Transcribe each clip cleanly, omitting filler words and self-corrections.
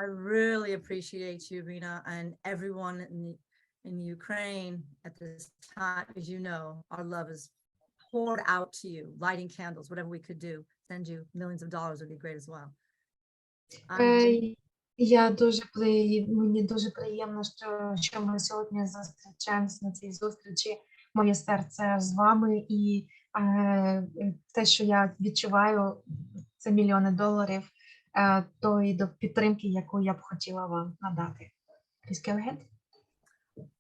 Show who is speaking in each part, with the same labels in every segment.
Speaker 1: I really appreciate you, Rena, and everyone in Ukraine at this time. As you know, our love is poured out to you, lighting candles, whatever we could do, send you millions of dollars would be great as well.
Speaker 2: Мені дуже приємно, що ми сьогодні зустрічаємося на цій зустрічі. Моє серце з вами, і те, що я відчуваю, це мільйони доларів тої до підтримки, яку я б хотіла вам надати. Please go ahead.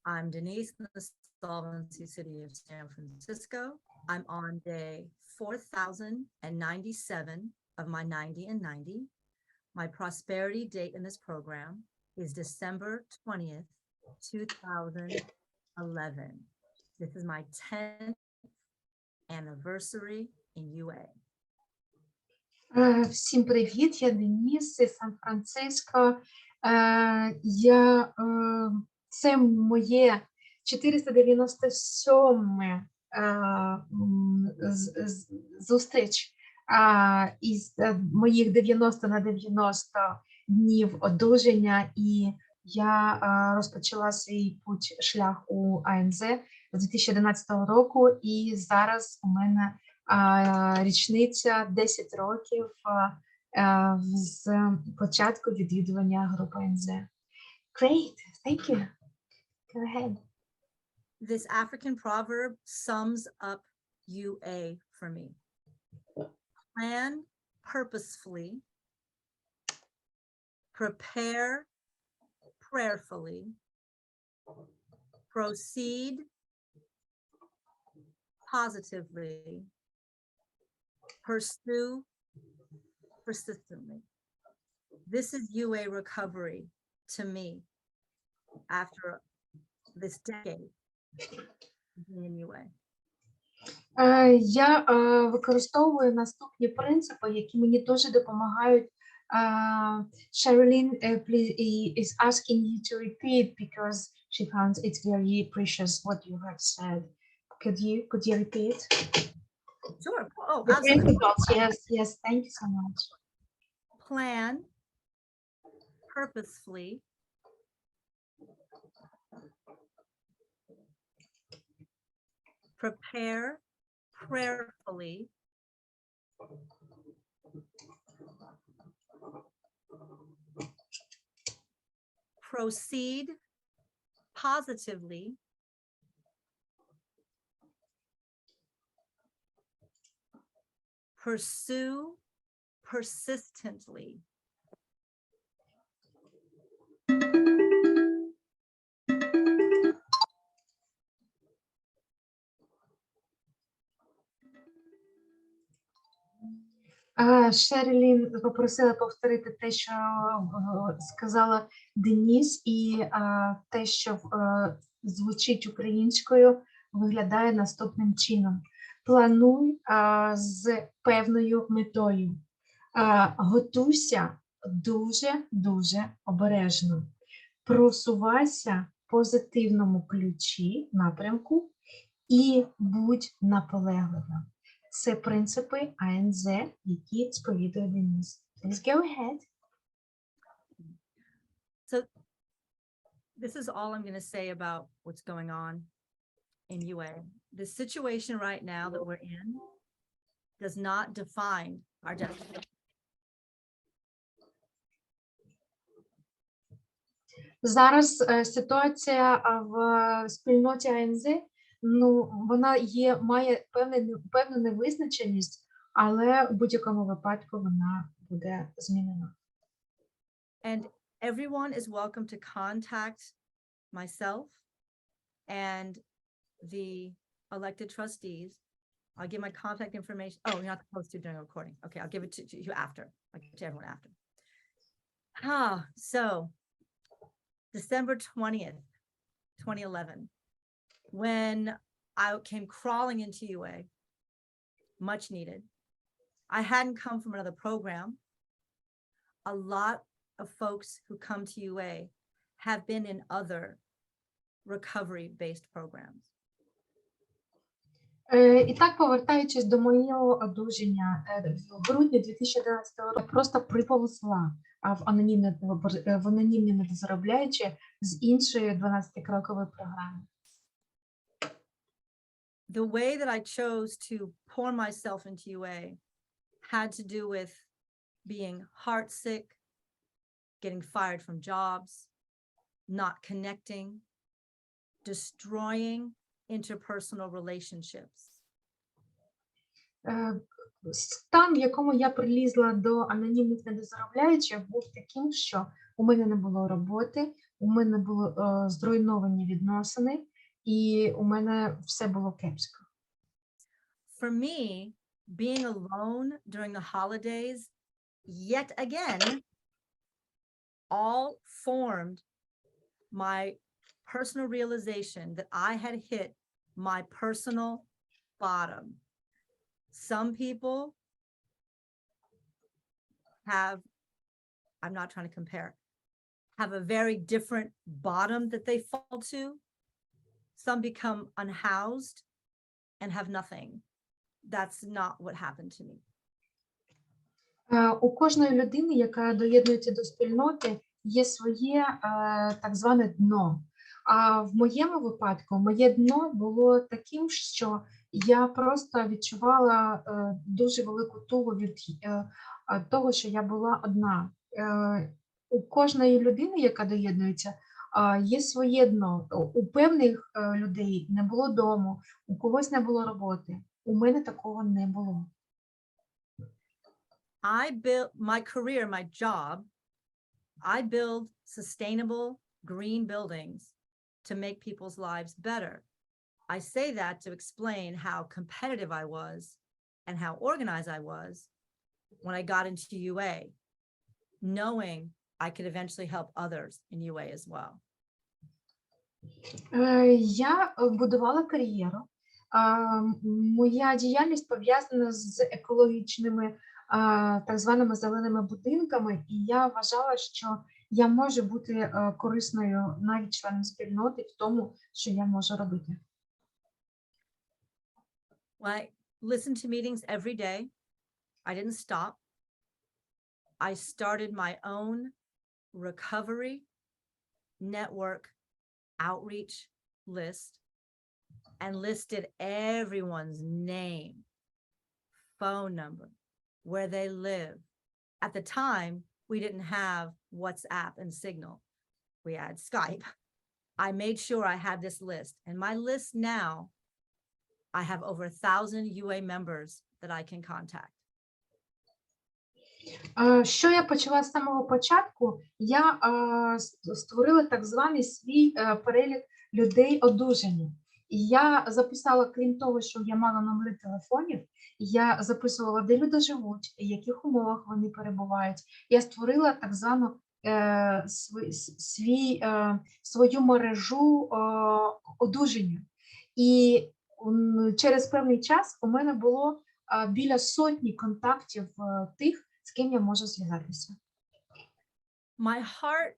Speaker 1: I'm Denyse in the Solvency City of San Francisco. I'm on day 4,097 of my 90 and 90. My prosperity date in this program is December 20th, 2011. This is my 10th anniversary in UA.
Speaker 2: Всім привіт, я Деніс із Сан-Франциско. Це моє 497 зустріч із моїх 90 на 90 днів одужання, і я розпочала свій шлях у АНЗ з 2011 року, і зараз у мене річниця 10 років з початку відвідування групи АНЗ. Great, thank you. Go ahead.
Speaker 1: This African proverb sums up UA for me. Plan purposefully, prepare prayerfully, proceed positively, pursue persistently. This is UA recovery to me after this decade in UA.
Speaker 2: Я використовую наступні принципи, які мені дуже допомагають. Sherilyn is asking you to repeat because she found it's very precious what you have said. Could you repeat?
Speaker 1: Sure. Oh,
Speaker 2: The
Speaker 1: absolutely.
Speaker 2: principles. Yes, thank you so much.
Speaker 1: Plan purposefully, prepare prayerfully, proceed positively, pursue persistently.
Speaker 2: Шерлін попросила повторити те, що сказала Деніс, і те, що звучить українською, виглядає наступним чином. Плануй з певною метою. Готуйся дуже обережно. Просувайся в позитивному ключі, напрямку, і будь наполегливим. Це принципи АНЗ, які сповідує Деніс. Please go ahead.
Speaker 1: So this is all I'm going to say about what's going on in UA. The situation right now that we're in does not define our destiny.
Speaker 2: Зараз ситуація в спільноті АНЗ, вона має певну невизначеність, але в будь-якому випадку вона буде змінена.
Speaker 1: And everyone is welcome to contact myself and the elected trustees. I'll give my contact information. Oh, you're not supposed to during a recording. Okay, I'll give it to you after. I'll give it to everyone after. So December 20th, 2011, when I came crawling into UA, much needed. I hadn't come from another program. A lot of folks who come to UA have been in other recovery-based programs.
Speaker 2: І так, повертаючись до моєго одужання, в грудні 2011 року я просто приповзла в анонімні недозаробляючі з іншої 12-крокової програми.
Speaker 1: The way that I chose to pour myself into UA had to do with being heartsick, getting fired from jobs, not connecting, destroying interpersonal relationships.
Speaker 2: Стан, в якому я прилізла до анонімних недозаробляючих, був таким, що у мене не було роботи, у мене були зруйновані відносини, і у мене все було кепсько.
Speaker 1: For me, being alone during the holidays, yet again, all formed my personal realization that I had hit my personal bottom. Some people have, I'm not trying to compare, have a very different bottom that they fall to. Some become unhoused and have nothing. That's not what happened to me.
Speaker 2: У кожної людини, яка доєднується до спільноти, є своє так зване дно. А в моєму випадку, моє дно було таким, що я просто відчувала дуже велику тугу від того, що я була одна. У кожної людини, яка доєднується, є своє дно. У певних людей не було дому, у когось не було роботи. У мене такого не було.
Speaker 1: I built my career, my job. I build sustainable green buildings to make people's lives better. I say that to explain how competitive I was and how organized I was when I got into UA, knowing I could eventually help others in UA as well.
Speaker 2: Я будувала кар'єру. Моя діяльність пов'язана з екологічними так званими зеленими будинками, і я вважала, що я можу бути корисною навіть членом спільноти в тому, що я можу робити.
Speaker 1: I listened to meetings every day. I didn't stop. I started my own recovery network outreach list and listed everyone's name, phone number, where they live. At the time, we didn't have WhatsApp and Signal. We had Skype. I made sure I had this list. And my list now, I have over 1,000 UA members that I can contact.
Speaker 2: Що я почала з самого початку? Я створила так званий свій перелік людей одужання. І я записала, крім того, що я мала номери телефонів, я записувала, де люди живуть, в яких умовах вони перебувають. Я створила так звану свою мережу одужання. І через певний час у мене було біля сотні контактів тих, з ким я можу зв'язатися.
Speaker 1: My heart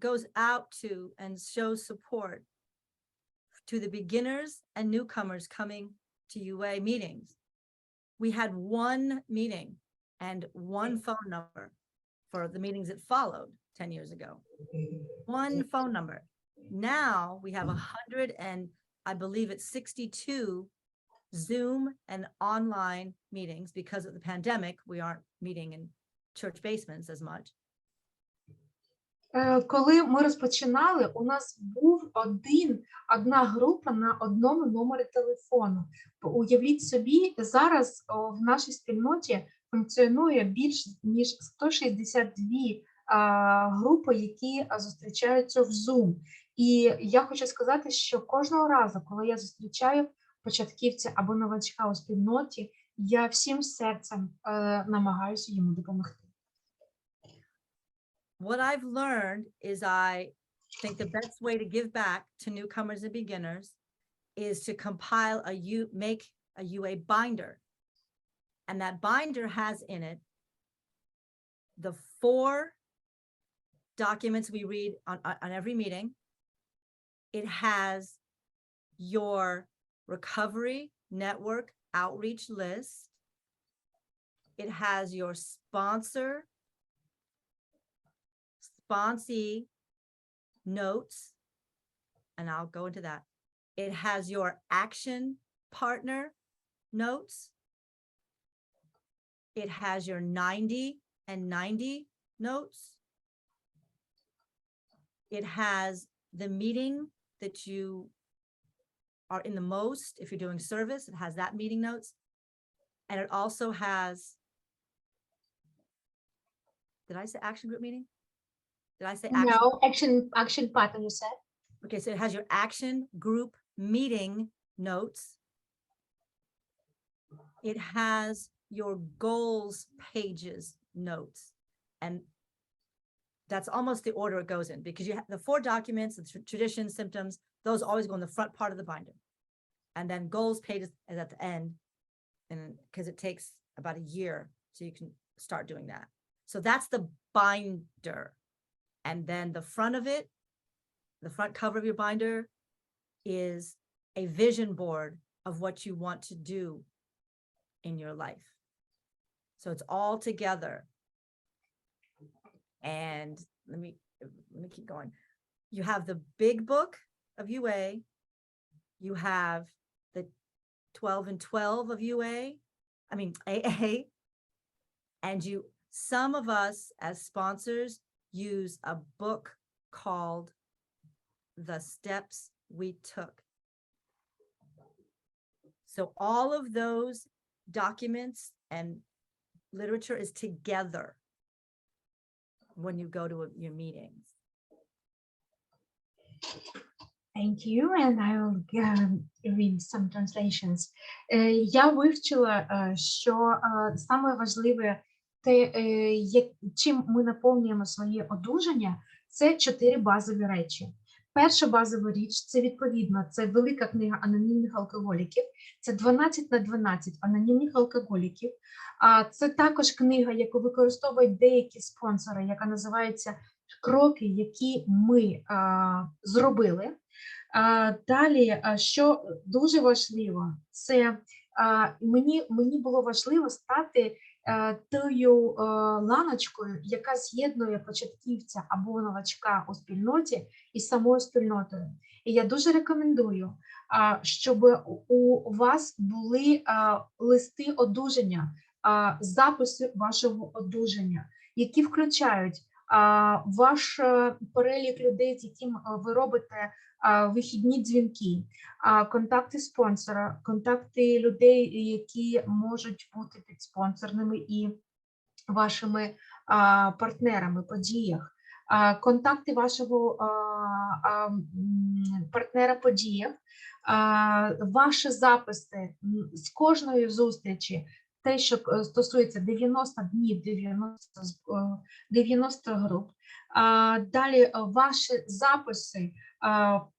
Speaker 1: goes out to and shows support to the beginners and newcomers coming to UA meetings. We had one meeting and one phone number for the meetings that followed 10 years ago. One phone number. Now we have 100 and I believe it's 62 Zoom and online meetings. Because of the pandemic, we aren't meeting in church basements as much.
Speaker 2: Коли ми розпочинали, у нас був одна група на одному номері телефону. Уявіть собі, зараз в нашій спільноті функціонує більш ніж 162 групи, які зустрічаються в Zoom. І я хочу сказати, що кожного разу, коли я зустрічаю початківця або новачка у спільноті, я всім серцем намагаюся йому допомогти.
Speaker 1: What I've learned is I think the best way to give back to newcomers and beginners is to compile make a UA binder. And that binder has in it the 4 documents we read on every meeting. It has your recovery network outreach list. It has your sponsor sponsee notes, and I'll go into that. It has your action partner notes. It has your 90 and 90 notes. It has the meeting that you are in the most. If you're doing service, it has that meeting notes. And it also has, did I say action group meeting? Did I say action?
Speaker 2: No, action pattern, you said.
Speaker 1: Okay, so it has your action group meeting notes. It has your goals pages notes. And that's almost the order it goes in, because you have the 4 documents, the traditions, symptoms, those always go in the front part of the binder. And then goals pages is at the end, and because it takes about a year, so you can start doing that. So that's the binder. And then the front of it, the front cover of your binder is a vision board of what you want to do in your life. So it's all together. And let me keep going. You have the big book of UA. You have the 12 and 12 of AA. And some of us as sponsors use a book called The Steps We Took. So all of those documents and literature is together when you go to your meetings.
Speaker 2: Thank you, and I will read some translations. Я вивчила, що саме важливе те, чим ми наповнюємо своє одужання, це 4 базові речі. Перша базова річ – це відповідно, це велика книга анонімних алкоголіків, це 12 на 12 анонімних алкоголіків. Це також книга, яку використовують деякі спонсори, яка називається «Кроки, які ми зробили». Далі, що дуже важливо, це мені було важливо стати тою ланочкою, яка з'єднує початківця або новачка у спільноті із самою спільнотою. І я дуже рекомендую, щоб у вас були листи одужання, записи вашого одужання, які включають ваш перелік людей, з яким ви робите вихідні дзвінки, контакти спонсора, контакти людей, які можуть бути підспонсорними і вашими партнерами по діях, контакти вашого партнера по діях, ваші записи з кожної зустрічі, те, що стосується 90 днів, 90 груп. Далі ваші записи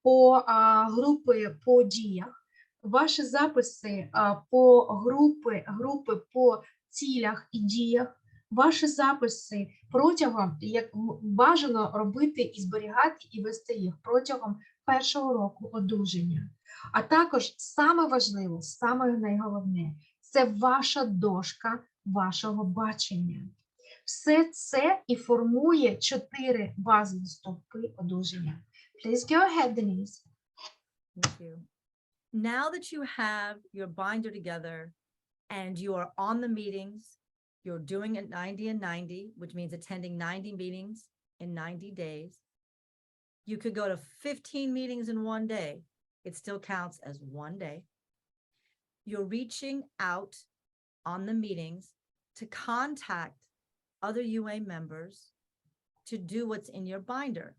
Speaker 2: по групи по діях, ваші записи по групи по цілях і діях, ваші записи протягом, як бажано робити і зберігати і вести їх протягом першого року одужання. А також саме важливе, саме найголовне, це ваша дошка вашого бачення. Все це і формує 4 базові стовпи одужання. Please go ahead, Denyse.
Speaker 1: Thank you. Now that you have your binder together and you are on the meetings, you're doing it 90 and 90, which means attending 90 meetings in 90 days. You could go to 15 meetings in one day. It still counts as one day. You're reaching out on the meetings to contact other UA members to do what's in your binder.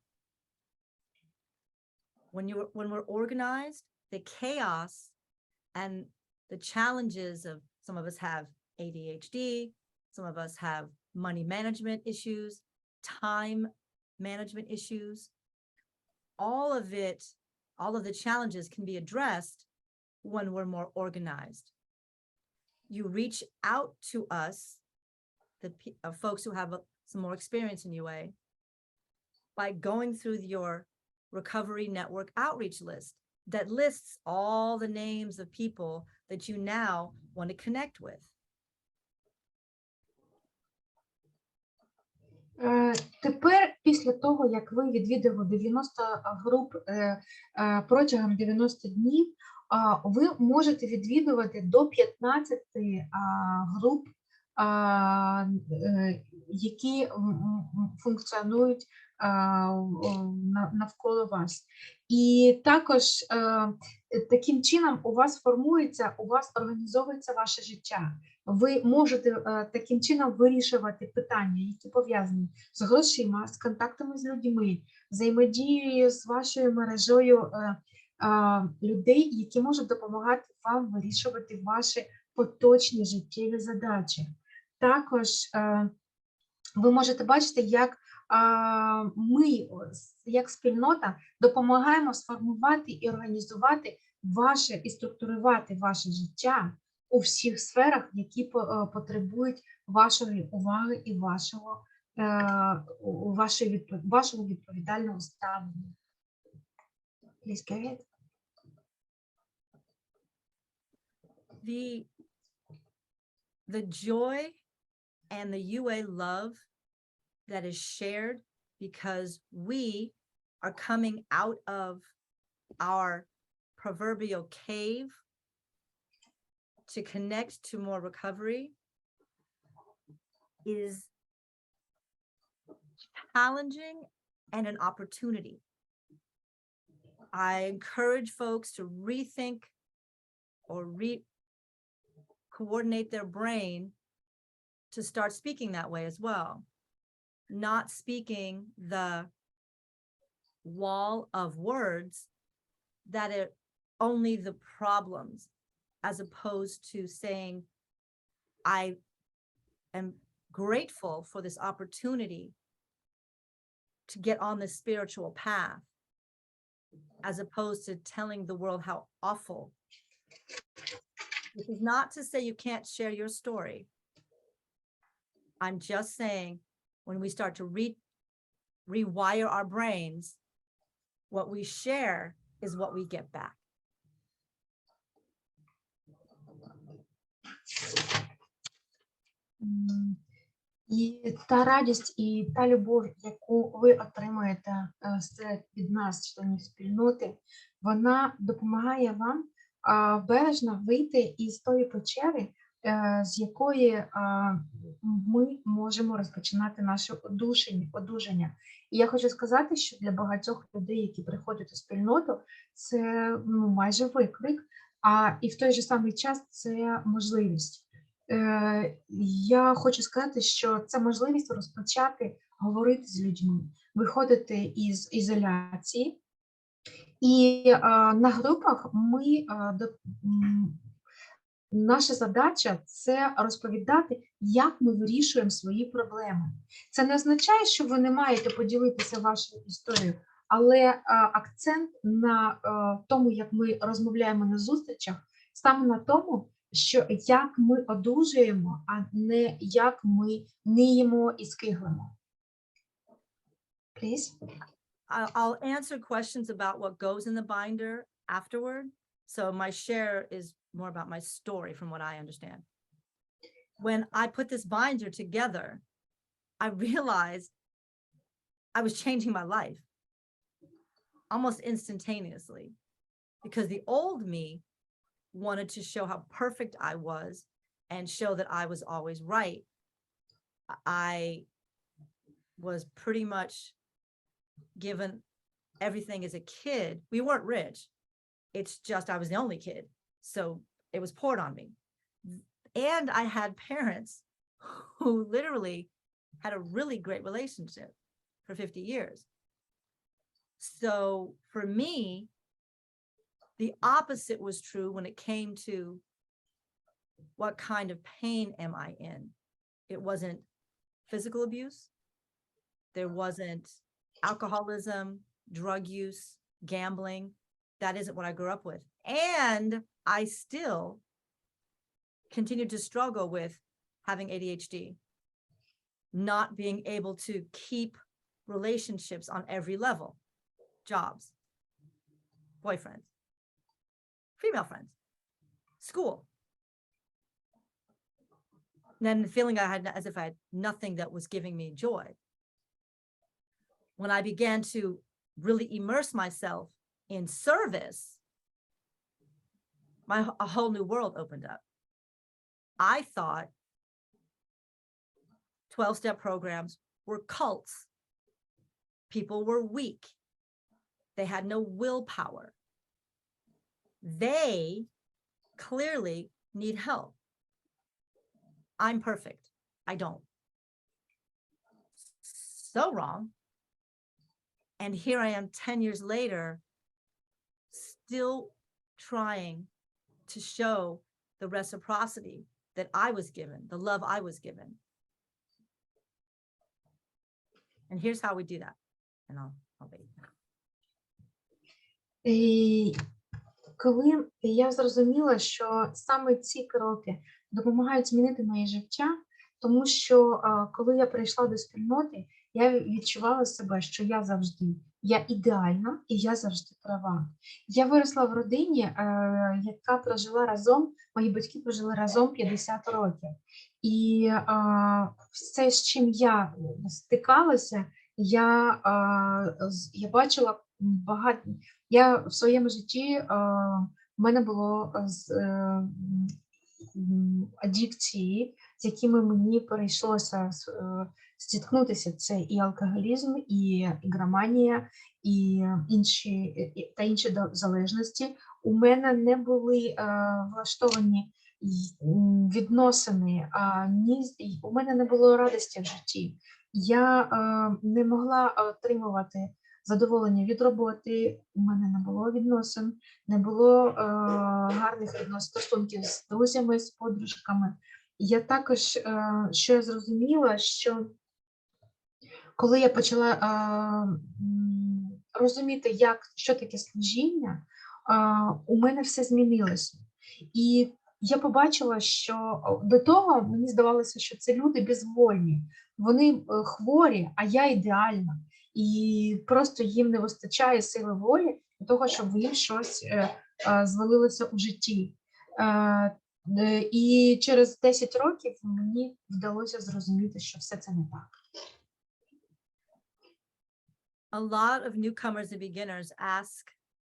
Speaker 1: When we're organized, the chaos and the challenges of, some of us have ADHD, some of us have money management issues, time management issues, all of the challenges can be addressed when we're more organized. You reach out to us, the folks who have some more experience in UA, by going through your recovery network outreach list that lists all the names of people that you now want to connect with.
Speaker 2: Тепер, після того, як ви відвідали 90 груп протягом 90 днів, ви можете відвідувати до 15 груп, які функціонують навколо вас. І також таким чином у вас організовується ваше життя. Ви можете таким чином вирішувати питання, які пов'язані з грошима, з контактами з людьми, взаємодією з вашою мережею людей, які можуть допомагати вам вирішувати ваші поточні життєві задачі. Також ви можете бачити, як ми, як спільнота, допомагаємо сформувати і організувати ваше і структурувати ваше життя у всіх сферах, які потребують вашої уваги і вашого відповідального ставлення. Please go ahead.
Speaker 1: The joy and the UA love that is shared because we are coming out of our proverbial cave to connect to more recovery is challenging and an opportunity. I encourage folks to rethink or coordinate their brain to start speaking that way as well. Not speaking the wall of words that are only the problems, as opposed to saying, I am grateful for this opportunity to get on this spiritual path, as opposed to telling the world how awful. This is not to say you can't share your story. I'm just saying, when we start to rewire our brains, what we share is what we get back.
Speaker 2: І та радість, і та любов, яку ви отримуєте від нас, членів спільноти, вона допомагає вам бережно вийти із тої печери, з якої ми можемо розпочинати наше одужання. І я хочу сказати, що для багатьох людей, які приходять у спільноту, це майже виклик, і в той же самий час це можливість. Я хочу сказати, що це можливість розпочати говорити з людьми, виходити із ізоляції. І на групах наша задача – це розповідати, як ми вирішуємо свої проблеми. Це не означає, що ви не маєте поділитися вашою історією, але акцент на тому, як ми розмовляємо на зустрічах, саме на тому, що як ми одужуємо, а не як ми ниємо і скиглимо. Please.
Speaker 1: I'll answer questions about what goes in the binder afterward. So my share is more about my story from what I understand. When I put this binder together, I realized I was changing my life almost instantaneously, because the old me wanted to show how perfect I was and show that I was always right. I was pretty much given everything as a kid. We weren't rich. It's just I was the only kid. So it was poured on me. And I had parents who literally had a really great relationship for 50 years. So for me, the opposite was true when it came to what kind of pain am I in? It wasn't physical abuse. There wasn't alcoholism, drug use, gambling. That isn't what I grew up with. And I still continued to struggle with having ADHD, not being able to keep relationships on every level, jobs, boyfriends, female friends, school. And then the feeling I had as if I had nothing that was giving me joy. when I began to really immerse myself in service, a whole new world opened up. I thought 12-step programs were cults. People were weak. They had no willpower. They clearly need help. I'm perfect. I don't. So wrong. And here I am 10 years later, still trying to show the reciprocity that I was given, the love I was given. And here's how we do that. And I'll wait.
Speaker 2: І коли я зрозуміла, що саме ці кроки допомагають змінити моє життя, тому що коли я прийшла до спільноти, я відчувала себе, що я ідеальна і я завжди права. Я виросла в родині, яка прожила разом, мої батьки прожили разом 50 років. І все, з чим я стикалася, я бачила багато. Я в своєму житті, в мене було аддикції, з якими мені прийшлося зіткнутися. Це і алкоголізм, і ігроманія, і інші залежності. У мене не були влаштовані відносини, у мене не було радості в житті. Я не могла отримувати задоволення від роботи, у мене не було відносин, не було гарних стосунків з друзями, з подружками. Я також, що я зрозуміла, що коли я почала розуміти, що таке служіння, у мене все змінилося. І я побачила, що до того мені здавалося, що це люди безвольні, вони хворі, а я ідеальна. І просто їм не вистачає сили волі для того, щоб їм щось звалилося у житті. І через 10 років мені вдалося зрозуміти, що все це не так.
Speaker 1: A lot of newcomers and beginners ask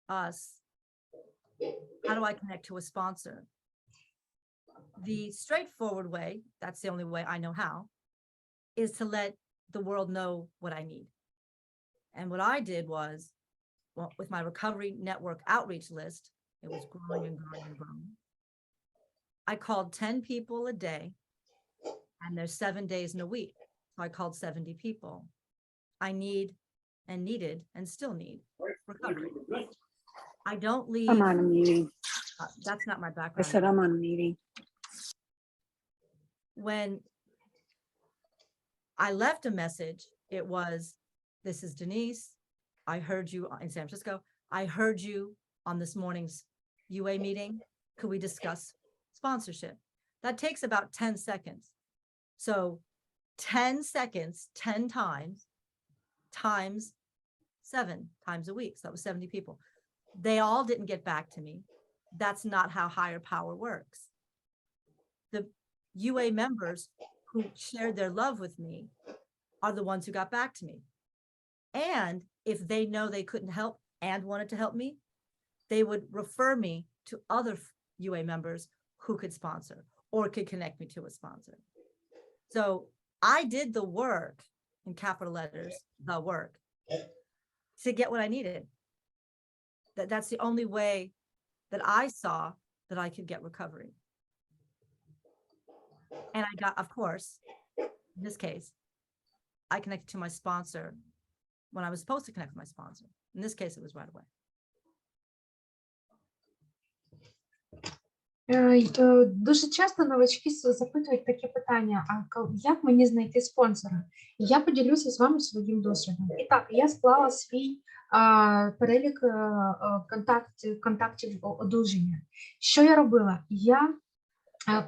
Speaker 1: us, how do I connect to a sponsor? The straightforward way, that's the only way I know how, is to let the world know what I need. And what I did was, well, with my recovery network outreach list, it was growing and growing and growing. I called 10 people a day, and there's 7 days in a week. So I called 70 people. I need and needed and still need recovery. I don't leave.
Speaker 3: I'm on a meeting.
Speaker 1: That's not my
Speaker 3: I
Speaker 1: background.
Speaker 3: said I'm on a meeting.
Speaker 1: When I left a message, it was, this is Denyse. I heard you in San Francisco. I heard you on this morning's UA meeting. Could we discuss sponsorship? That takes about 10 seconds. So 10 seconds, 10 times 7 times a week. So that was 70 people. They all didn't get back to me. That's not how higher power works. The UA members who shared their love with me are the ones who got back to me. And if they know they couldn't help and wanted to help me, they would refer me to other UA members who could sponsor or could connect me to a sponsor. So I did the work, in capital letters, the work, to get what I needed. That's the only way that I saw that I could get recovery. And I got, of course, in this case, I connected to my sponsor when I was supposed to connect with my sponsor. In this case, it was right away.
Speaker 2: Дуже часто новачки запитують таке питання, як мені знайти спонсора? Я поділюся з вами своїм досвідом. І так, я склала свій перелік контактів одужання. Що я робила?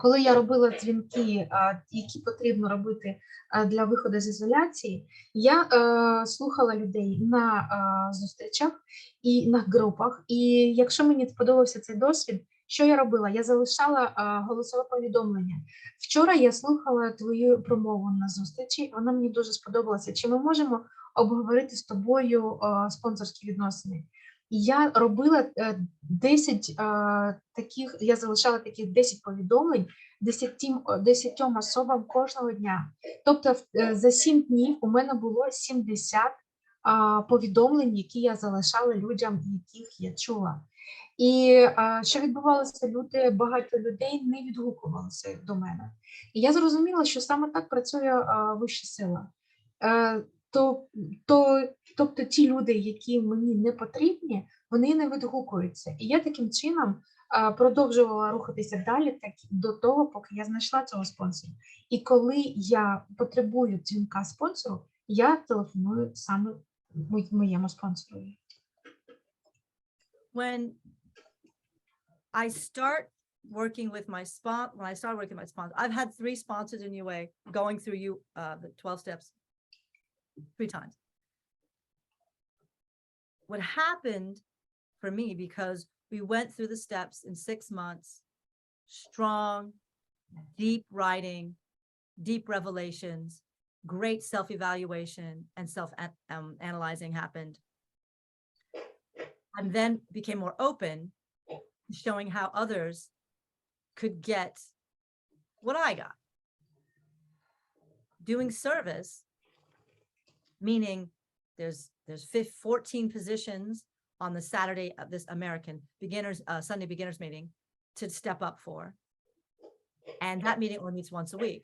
Speaker 2: Коли я робила дзвінки, які потрібно робити для виходу з ізоляції, я слухала людей на зустрічах і на групах. І якщо мені сподобався цей досвід, що я робила? Я залишала голосове повідомлення. Вчора я слухала твою промову на зустрічі, вона мені дуже сподобалася. Чи ми можемо обговорити з тобою спонсорські відносини. І я робила 10 таких, я залишала таких 10 повідомлень 10 особам кожного дня. Тобто за 7 днів у мене було 70 повідомлень, які я залишала людям, яких я чула. І що відбувалося, багато людей не відгукувалися до мене. І я зрозуміла, що саме так працює вища сила. Тобто ті люди, які мені не потрібні, вони не відгукуються. І я таким чином продовжувала рухатися далі так, до того, поки я знайшла цього спонсора. І коли я потребую дзвінка спонсору, я телефоную саме моєму спонсору.
Speaker 1: When I start working with my when I started working with my sponsor, I've had 3 sponsors in UA going through the 12 steps 3 times. What happened for me, because we went through the steps in 6 months, strong, deep writing, deep revelations, great self-evaluation and self-analyzing happened. And then became more open, showing how others could get what I got. Doing service, meaning there's 14 positions on the Saturday of this American beginners, Sunday beginners meeting to step up for. And that meeting only meets once a week.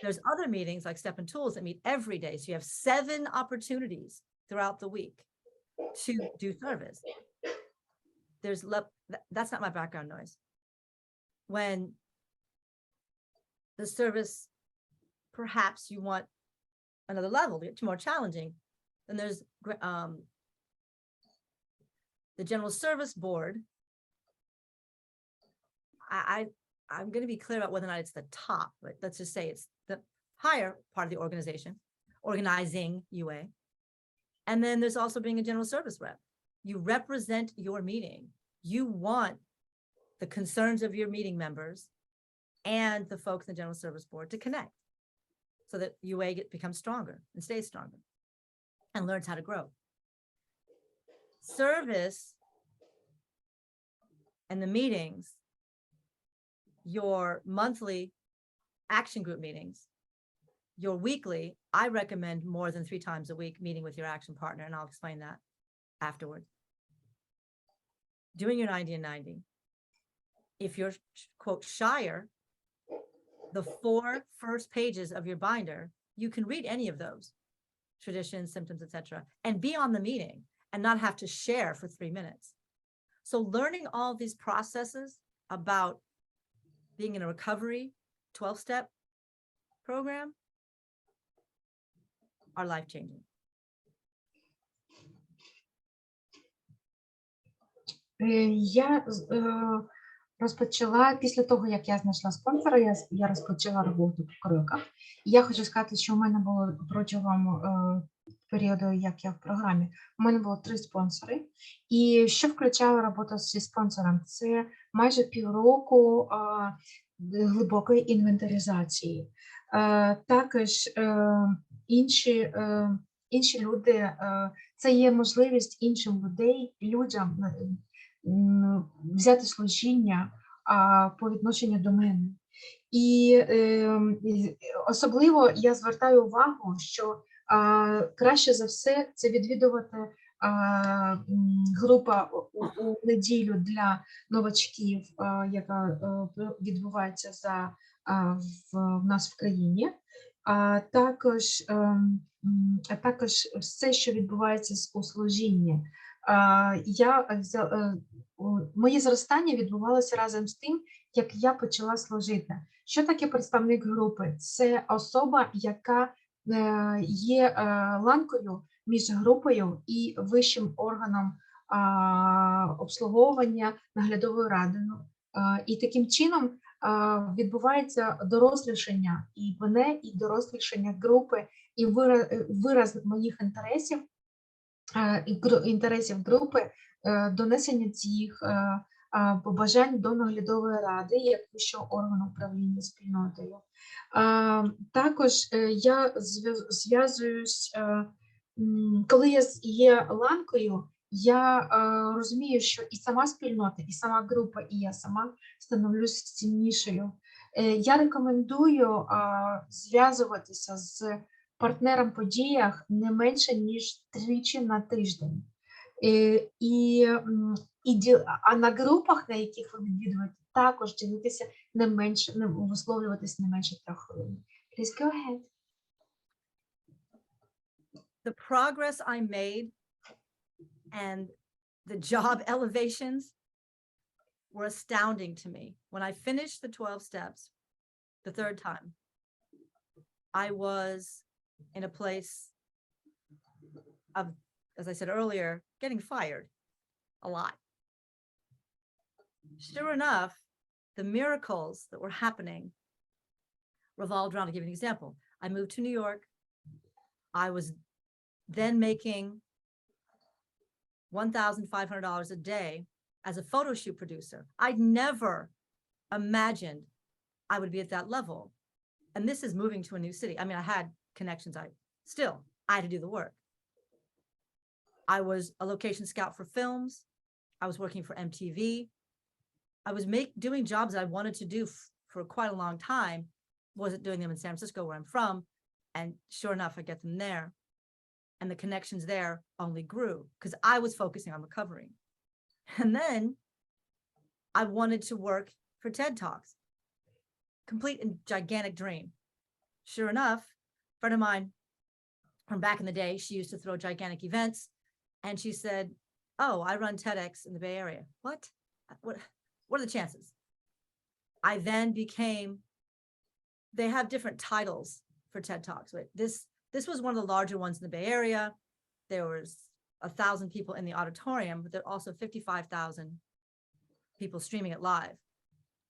Speaker 1: There's other meetings like Step and Tools that meet every day. So you have 7 opportunities throughout the week to do service. That's not my background noise. When the service, perhaps you want another level, it's more challenging. Then there's the General Service Board. I'm going to be clear about whether or not it's the top, but let's just say it's the higher part of the organization, organizing UA. And then there's also being a general service rep. You represent your meeting. You want the concerns of your meeting members and the folks in the General Service Board to connect so that UA becomes stronger and stays stronger and learns how to grow. Service and the meetings, your monthly action group meetings, your weekly, I recommend more than 3 times a week meeting with your action partner, and I'll explain that afterwards. Doing your 90 and 90. If you're, quote, shyer, the 4 first pages of your binder, you can read any of those, traditions, symptoms, etc., and be on the meeting and not have to share for 3 minutes. So learning all these processes about being in a recovery 12-step program are life-changing.
Speaker 2: Я розпочала, після того, як я знайшла спонсора, я розпочала роботу по кроках. Я хочу сказати, що у мене було протягом періоду, як я в програмі, у мене було 3 спонсори. І що включала робота зі спонсором? Це майже півроку глибокої інвентаризації. Також інші люди, це є можливість іншим людям взяти служіння по відношенню до мене. І особливо я звертаю увагу, що краще за все це відвідувати група у неділю для новачків, яка відбувається в нас в країні, а також все, що відбувається у служінні. Моє зростання відбувалося разом з тим, як я почала служити. Що таке представник групи? Це особа, яка є ланкою між групою і вищим органом обслуговування, наглядовою радою. І таким чином відбувається дорослішання і мене, і дорослішання групи, і вираз моїх інтересів групи, донесення цих побажань до наглядової ради, як вищого органу управління спільнотою. Також я зв'язуюсь коли я є ланкою, я розумію, що і сама спільнота, і сама група, і я сама становлюсь сильнішою. Я рекомендую зв'язуватися з партнером в подіях не менше, ніж тричі на тиждень. І, а на групах, на яких ви відвідуєте, також ділитися не менше, висловлюватись не менше 3 хвилин. Please go ahead.
Speaker 1: The progress I made and the job elevations were astounding to me. When I finished the 12 steps, the third time, I was in a place of, as I said earlier, getting fired a lot. Sure enough, the miracles that were happening revolved around, to give you an example. I moved to New York. I was then making $1,500 a day as a photo shoot producer. I'd never imagined I would be at that level. And this is moving to a new city. I mean, I had connections. I had to do the work. I was a location scout for films. I was working for MTV. I was doing jobs that I wanted to do for quite a long time. Wasn't doing them in San Francisco, where I'm from. And sure enough, I get them there. And the connections there only grew because I was focusing on recovering. And then I wanted to work for TED Talks. Complete and gigantic dream. Sure enough, a friend of mine from back in the day, she used to throw gigantic events. And she said, oh, I run TEDx in the Bay Area. What are the chances? I then became, they have different titles for TED Talks, but this was one of the larger ones in the Bay Area. There was 1,000 people in the auditorium, but there are also 55,000 people streaming it live.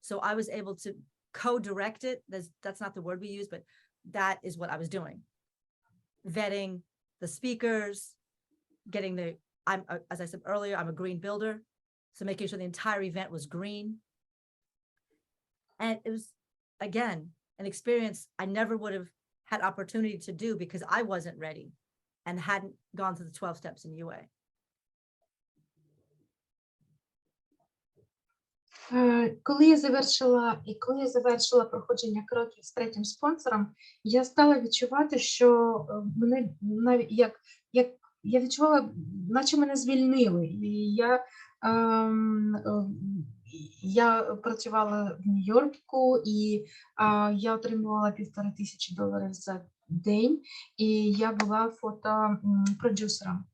Speaker 1: So I was able to co-direct it. That's not the word we use, but that is what I was doing. Vetting the speakers, getting as I said earlier, I'm a green builder. So making sure the entire event was green. And it was, again, an experience I never would have had opportunity to do because I wasn't ready and hadn't gone through the 12 steps in UA.
Speaker 2: Коли я завершила проходження кроків з третім спонсором, я стала відчувати, що мене навіть я відчувала, наче мене звільнили. І я працювала в Нью-Йорку, і я отримувала $1500 за день, і я була фотопродюсером.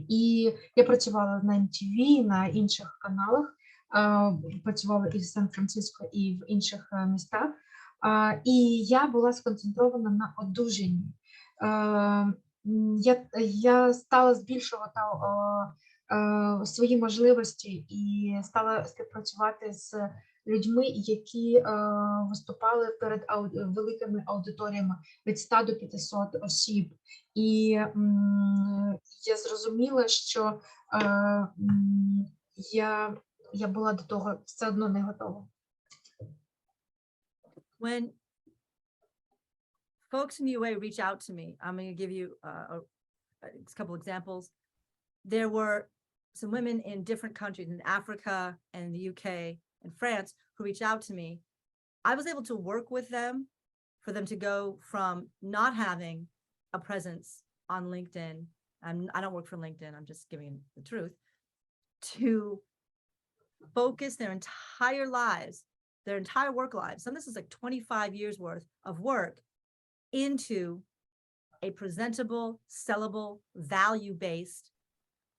Speaker 2: І я працювала на MTV, на інших каналах, працювала і в Сан-Франциско, і в інших містах. І я була сконцентрована на одужанні. Я стала збільшувати свої можливості і стала співпрацювати з людьми, які виступали перед великими аудиторіями від 100 до 500 осіб. І я зрозуміла, що я була до того все одно не готова.
Speaker 1: When folks in UA reach out to me, I'm going to give you a couple examples. There were some women in different countries, in Africa and the UK and France, who reached out to me. I was able to work with them for them to go from not having a presence on LinkedIn. I don't work for LinkedIn, I'm just giving the truth, to focus their entire lives, their entire work lives. And this is like 25 years worth of work into a presentable, sellable, value-based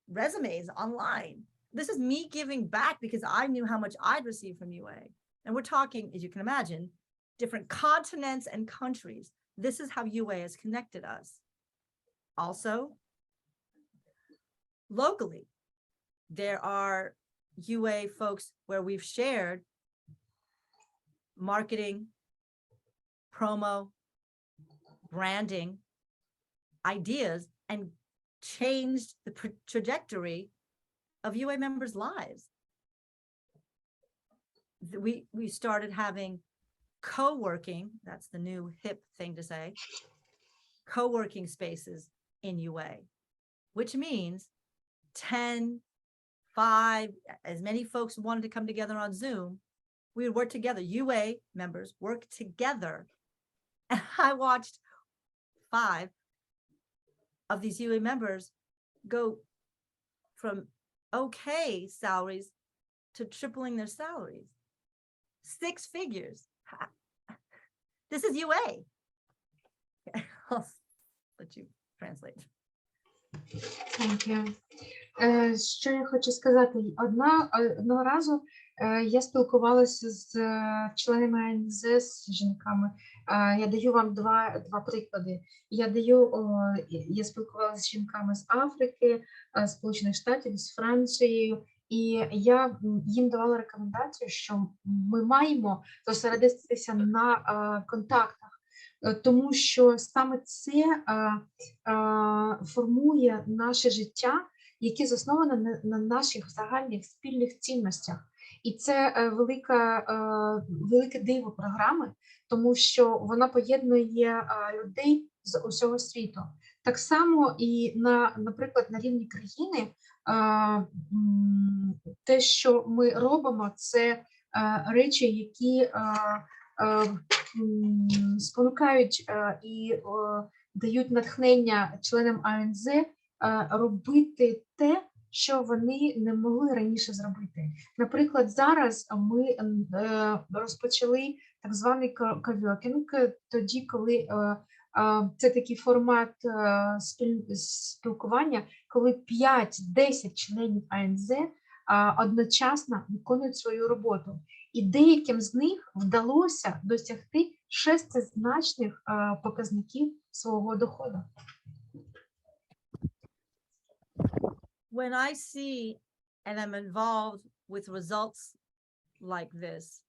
Speaker 1: resumes online. This is me giving back because I knew how much I'd received from UA. And we're talking, as you can imagine, different continents and countries. This is how UA has connected us. Also, locally, there are UA folks where we've shared marketing, promo, branding ideas and changed the trajectory of UA members' lives. We started having co-working, that's the new hip thing to say, co-working spaces in UA, which means 10, 5, as many folks wanted to come together on Zoom, we would work together. UA members work together. And I watched 5 of these UA members go from okay salaries to tripling their salaries. 6 figures. This is UA. I'll let you translate.
Speaker 2: Thank you. Що я хочу сказати? Одного разу я спілкувалася з членами АНЗ, з жінками. Я даю вам два приклади. Я спілкувалася з жінками з Африки, Сполучених Штатів, з Францією, і я їм давала рекомендацію, що ми маємо зосередитися на контактах, тому що саме це формує наше життя, яке засноване на наших загальних спільних цінностях. І це велике диво програми, тому що вона поєднує людей з усього світу. Так само і, наприклад, на рівні країни те, що ми робимо, це речі, які спонукають і дають натхнення членам АНЗ робити те, що вони не могли раніше зробити. Наприклад, зараз ми розпочали так званий коворкінг, тоді, коли це такий формат спілкування, коли 5-10 членів АНЗ одночасно виконують свою роботу. І деяким з них вдалося досягти шестизначних показників свого доходу.
Speaker 1: When I see and I'm involved with results like this,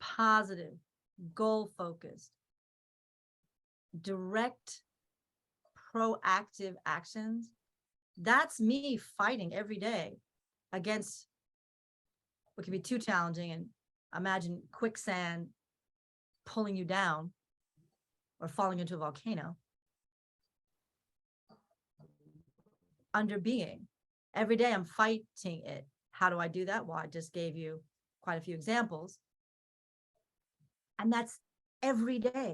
Speaker 1: positive, goal-focused, direct, proactive actions, that's me fighting every day against what can be too challenging. And imagine quicksand pulling you down or falling into a volcano. Under being. Every day I'm fighting it. How do I do that? Well, I just gave you quite a few examples. And that's every day.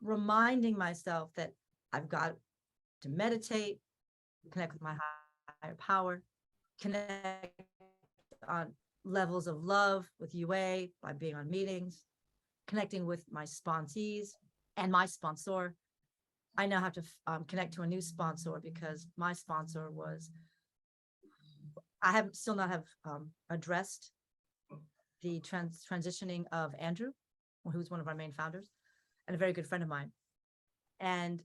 Speaker 1: Reminding myself that I've got to meditate, connect with my higher power, connect on levels of love with UA by being on meetings, connecting with my sponsees and my sponsor. I now have to connect to a new sponsor because my sponsor was, I have still not have addressed the transitioning of Andrew, who's one of our main founders and a very good friend of mine. And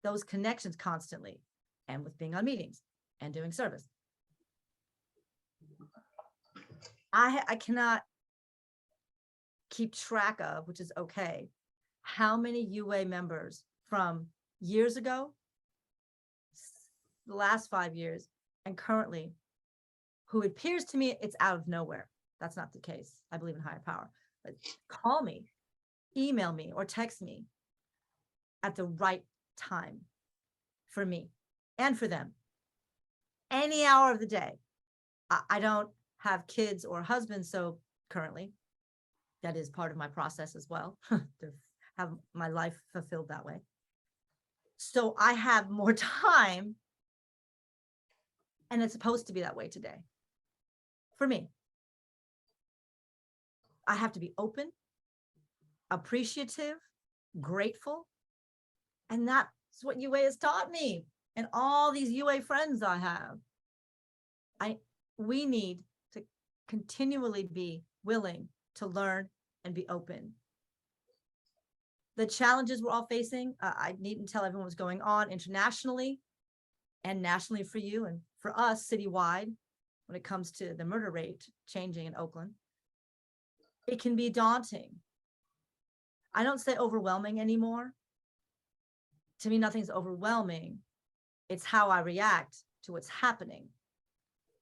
Speaker 1: those connections constantly, and with being on meetings and doing service. I cannot keep track of, which is okay, how many UA members from years ago, the last 5 years, and currently, who appears to me it's out of nowhere. That's not the case. I believe in higher power. But call me, email me, or text me at the right time for me and for them. Any hour of the day. I don't have kids or husbands, so currently, that is part of my process as well, to have my life fulfilled that way. So I have more time, and it's supposed to be that way today. For me, I have to be open, appreciative, grateful, and that's what UA has taught me, and all these UA friends I have. We need to continually be willing to learn and be open. The challenges we're all facing, I needn't tell everyone what's going on internationally and nationally for you and for us citywide when it comes to the murder rate changing in Oakland. It can be daunting. I don't say overwhelming anymore. To me, nothing's overwhelming. It's how I react to what's happening.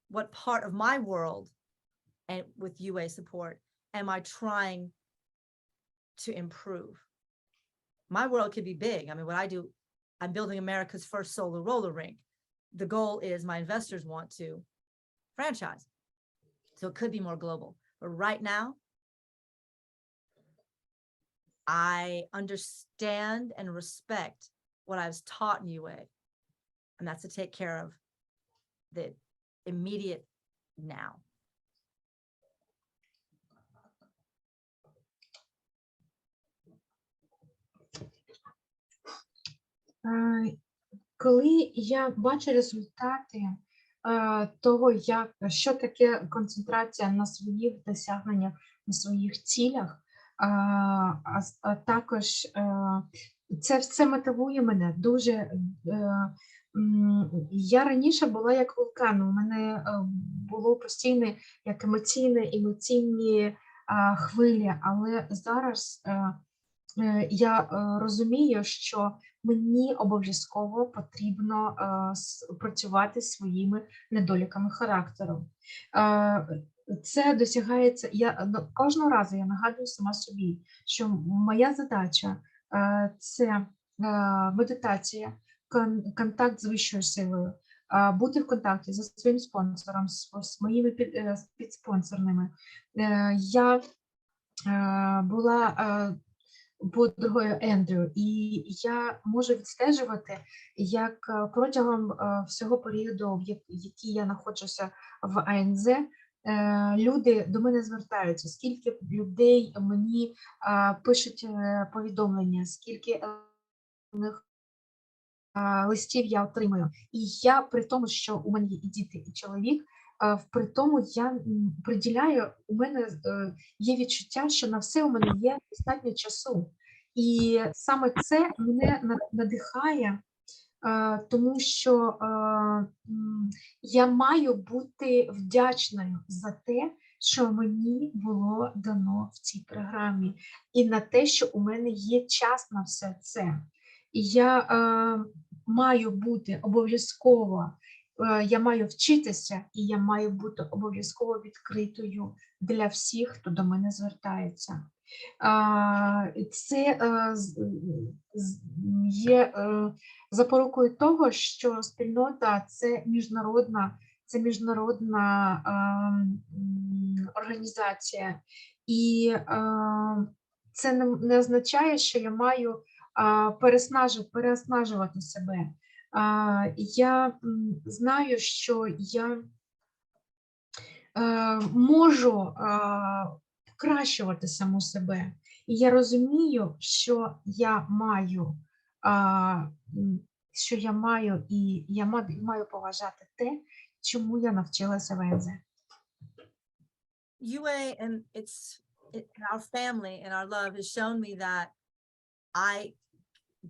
Speaker 1: What part of my world, and with UA support, am I trying to improve? My world could be big. I mean, what I do I'm building America's first solar roller rink. The goal is my investors want to franchise. So it could be more global. But right now, I understand and respect what I was taught in UA. And that's to take care of the immediate now.
Speaker 2: Коли я бачу результати того, що таке концентрація на своїх досягненнях, на своїх цілях, а також це все мотивує мене дуже. Я раніше була як вулкан, у мене було постійне як емоційні хвилі, але зараз я розумію, що мені обов'язково потрібно працювати зі своїми недоліками характеру. Це досягається, кожного разу я нагадую сама собі, що моя задача це медитація, контакт з вищою силою, бути в контакті зі своїм спонсором, з моїми підспонсорними. Я була подругою Ендрю, і я можу відстежувати, як протягом всього періоду, в який я знаходжуся в АНЗ, люди до мене звертаються, скільки людей мені пишуть повідомлення, скільки листів я отримую. І я, при тому, що у мене є і діти, і чоловік, при тому я приділяю, у мене є відчуття, що на все у мене є достатньо часу. І саме це мене надихає, тому що я маю бути вдячною за те, що мені було дано в цій програмі, і на те, що у мене є час на все це. І я маю бути обов'язково, я маю вчитися, і я маю бути обов'язково відкритою для всіх, хто до мене звертається. Це є запорукою того, що спільнота – це міжнародна організація. І це не означає, що я маю переснажувати себе. Я знаю, що я можу покращувати саму себе. І я розумію, що я маю і я маю поважати те, чому я навчилася в АНЗ.
Speaker 1: UA and our family and our love has shown me that I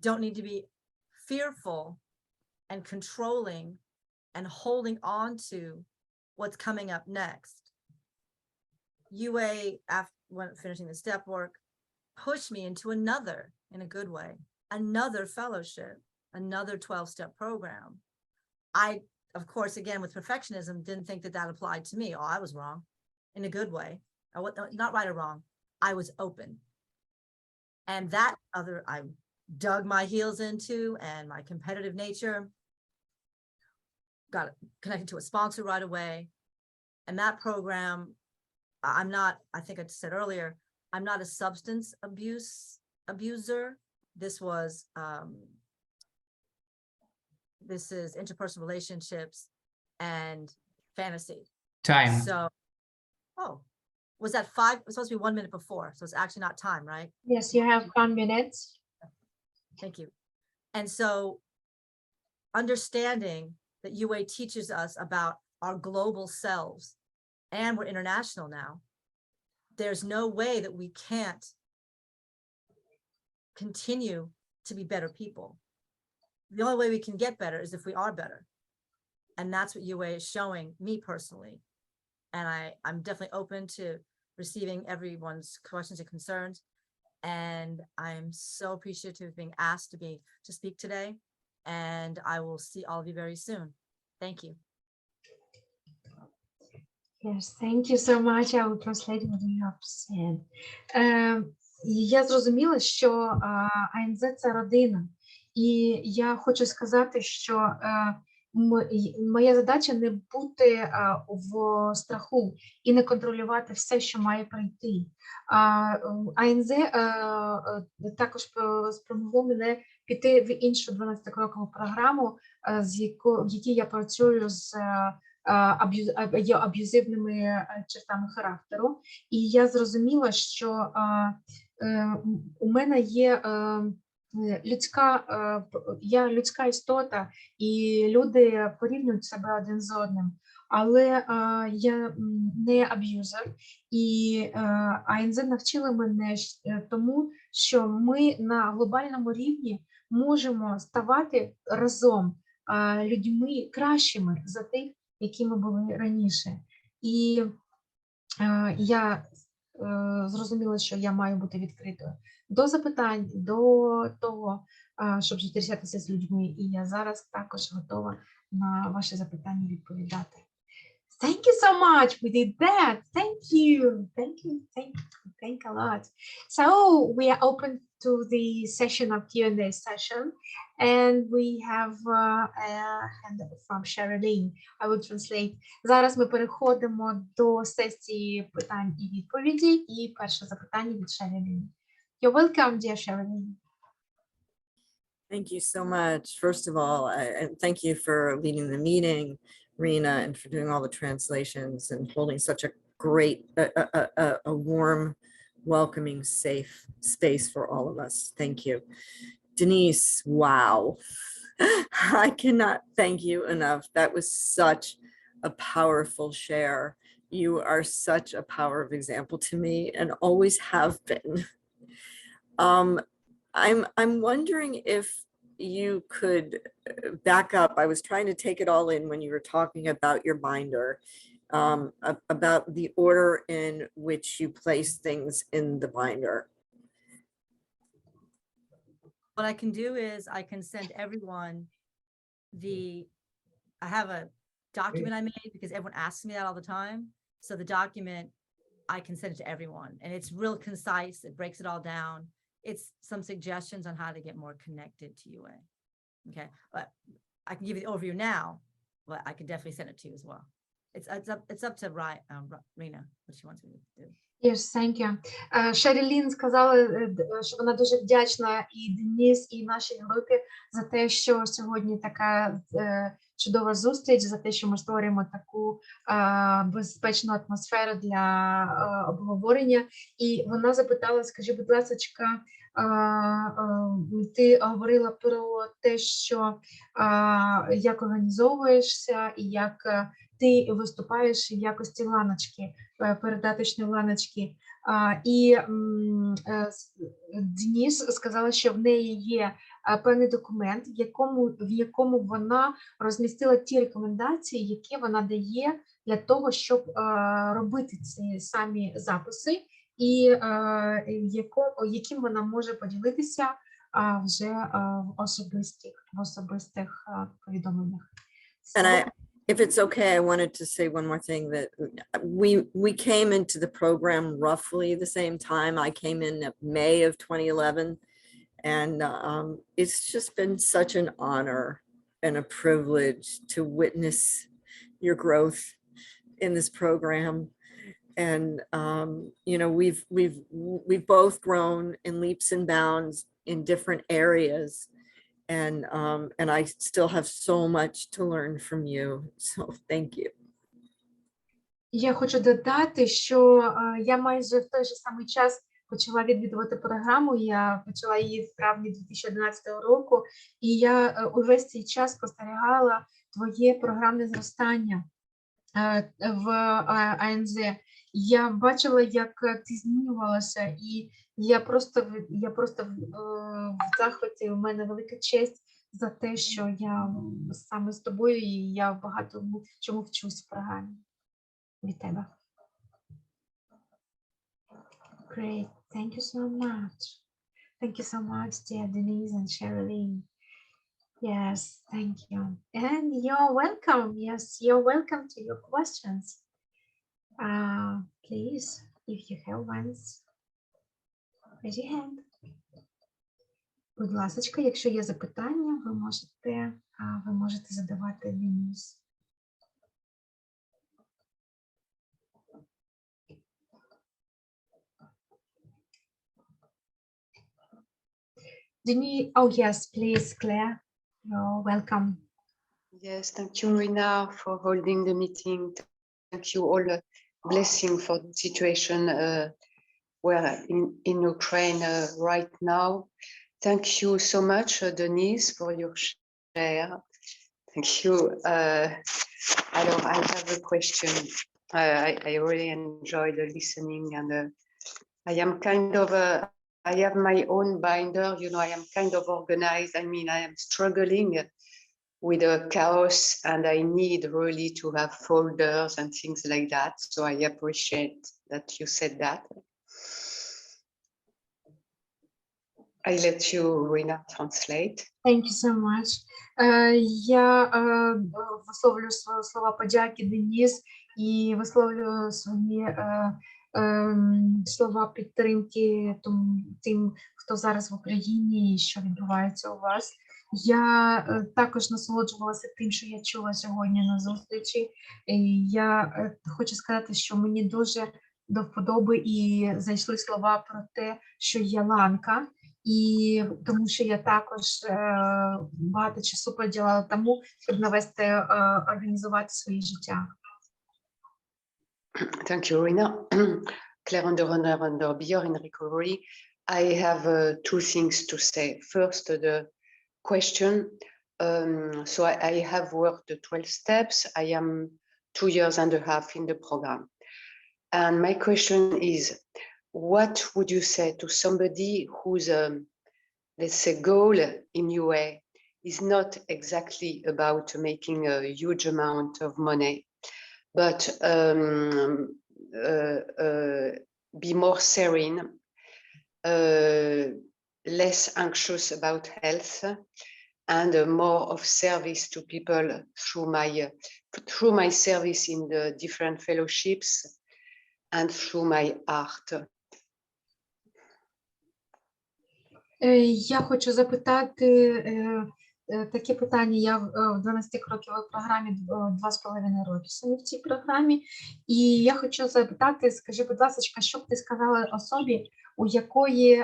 Speaker 1: don't need to be fearful and controlling and holding on to what's coming up next. UA, after finishing the step work, pushed me into another, in a good way, another fellowship, another 12-step program. I, of course, again, with perfectionism, didn't think that applied to me. Oh, I was wrong, in a good way. Not right or wrong. I was open. And that I dug my heels into, and my competitive nature got connected to a sponsor right away. And that program, I think I said earlier, I'm not a substance abuser. This is interpersonal relationships and fantasy.
Speaker 3: Time.
Speaker 1: So, was that 5? It was supposed to be 1 minute before. So it's actually not time, right?
Speaker 2: Yes, you have 1 minute.
Speaker 1: Thank you. And so understanding that UA teaches us about our global selves, and we're international now, there's no way that we can't continue to be better people. The only way we can get better is if we are better. And that's what UA is showing me personally. And I'm definitely open to receiving everyone's questions and concerns. And I'm so appreciative of being asked to speak today. And I will see all of you very soon. Thank you.
Speaker 2: Yes, thank you so much. I will translate what you have said. Я зрозуміла, що АНЗ – це родина. І я хочу сказати, що моя задача не бути в страху і не контролювати все, що має прийти. АНЗ також спромогло мене піти в іншу 12-крокову програму, в якій я працюю з аб'юзивними чертами характеру. І я зрозуміла, що у мене є я людська істота, і люди порівнюють себе один з одним. Але я не аб'юзер, і АНЗ навчили мене тому, що ми на глобальному рівні можемо ставати разом людьми кращими за тих, які ми були раніше. І я зрозуміла, що я маю бути відкритою до запитань, до того, щоб зустрічатися з людьми. І я зараз також готова на ваші запитання відповідати. Thank you so much. We did that. Thank you. Thank a lot. So we are open to the session of Q&A session, and we have a hand from Sherilyn. I will translate. Зараз ми переходимо до сесії питань і відповідей, і перше запитання від Sherilyn. You're welcome, dear Sherilyn.
Speaker 3: Thank you so much. First of all, and thank you for leading the meeting, Rena, and for doing all the translations and holding such a great, a warm, welcoming, safe space for all of us. Thank you. Denyse, wow. I cannot thank you enough. That was such a powerful share. You are such a power of example to me and always have been. I'm wondering if you could back up. I was trying to take it all in when you were talking about your binder, about the order in which you place things in the binder.
Speaker 1: What I can do is I can send everyone I have a document I made because everyone asks me that all the time. So the document, I can send it to everyone, and it's real concise. It breaks it all down. It's some suggestions on how to get more connected to UA. Okay, but I can give you the overview now, but I can definitely send it to you as well. It's up to Rena what she wants me to do.
Speaker 2: Yes, thank you. Sherilyn сказала, що вона дуже вдячна і Деніс, і нашій групі за те, що сьогодні така чудова зустріч, за те, що ми створюємо таку безпечну атмосферу для обговорення. І вона запитала, скажи, будь ласка, ти говорила про те, що як організовуєшся і як ти виступаєш в якості ланочки, передаточної ланочки. І Деніс сказала, що в неї є певний документ, в якому вона розмістила ті рекомендації, які вона дає для того, щоб робити ці самі записи, і яким вона може поділитися вже в особистих повідомленнях.
Speaker 3: And if it's okay, I wanted to say one more thing, that we came into the program roughly the same time. I came in May of 2011, and it's just been such an honor and a privilege to witness your growth in this program. And you know, we've both grown in leaps and bounds in different areas. And I still have so much to learn from you. So thank you.
Speaker 2: Я хочу додати, що я майже в той же самий час почала відвідувати програму. Я почала її в травні 2011 року, і я увесь цей час спостерігала твоє програмне зростання в АНЗ. Я бачила, як ти змінювалася, і я просто в захваті. У мене велика честь за те, що я саме з тобою, і я багато чому вчусь в програмі від тебе. Great, thank you so much. Thank you so much, dear Denyse and Sherilyn. Yes, thank you. And you're welcome. Yes, you're welcome to your questions. Please, if you have ones, raise your hand. Будь ласочка, якщо є запитання, ви можете задавати Денис. Denis, oh yes, please, Claire, you're welcome.
Speaker 4: Yes, thank you, Rina, for holding the meeting. Thank you all, blessing for the situation where in Ukraine right now. Thank you so much, Denyse, for your share. Thank you. Alors, I have a question. I really enjoy the listening, and I am kind of I have my own binder. You know, I am kind of organized. I mean, I am struggling with the chaos, and I need really to have folders and things like that. So I appreciate that you said that. I let you, Rina, translate.
Speaker 2: Thank you so much. Я висловлюю свої слова подяки, Деніс, і висловлюю свої слова підтримки тим, хто зараз в Україні і що відбувається у вас. Я також насолоджувалася тим, що я чула сьогодні на зустрічі. І я хочу сказати, що мені дуже до вподоби і зайшли слова про те, що я ланка. І тому що я також багато часу приділяла тому, щоб навести, організувати своє життя.
Speaker 4: Thank you, Rina. Claire Underrunner under Beer in Recovery. I have two things to say. First, the question. So I have worked the 12 steps. I am 2 years and a half in the program. And my question is, what would you say to somebody whose, let's say, goal in UA is not exactly about making a huge amount of money, but be more serene, less anxious about health, and more of service to people through my service in the different fellowships and through my art.
Speaker 2: Я хочу запитати таке питання. Я в 12-роківій програмі 2,5 роки саме в цій програмі. І я хочу запитати, скажи, будь ласка, що б ти сказала особі, у якої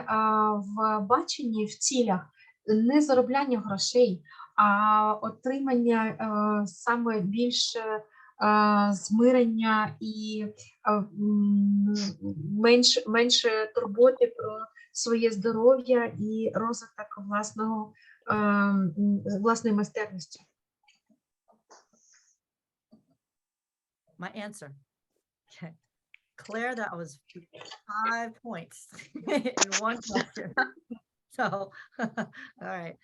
Speaker 2: в баченні, в цілях не заробляння грошей, а отримання саме більше змирення і менше турботи про своє здоров'я і розвиток власної майстерності.
Speaker 1: My answer. Okay. Claire, that was 5 points in one question. So, all right.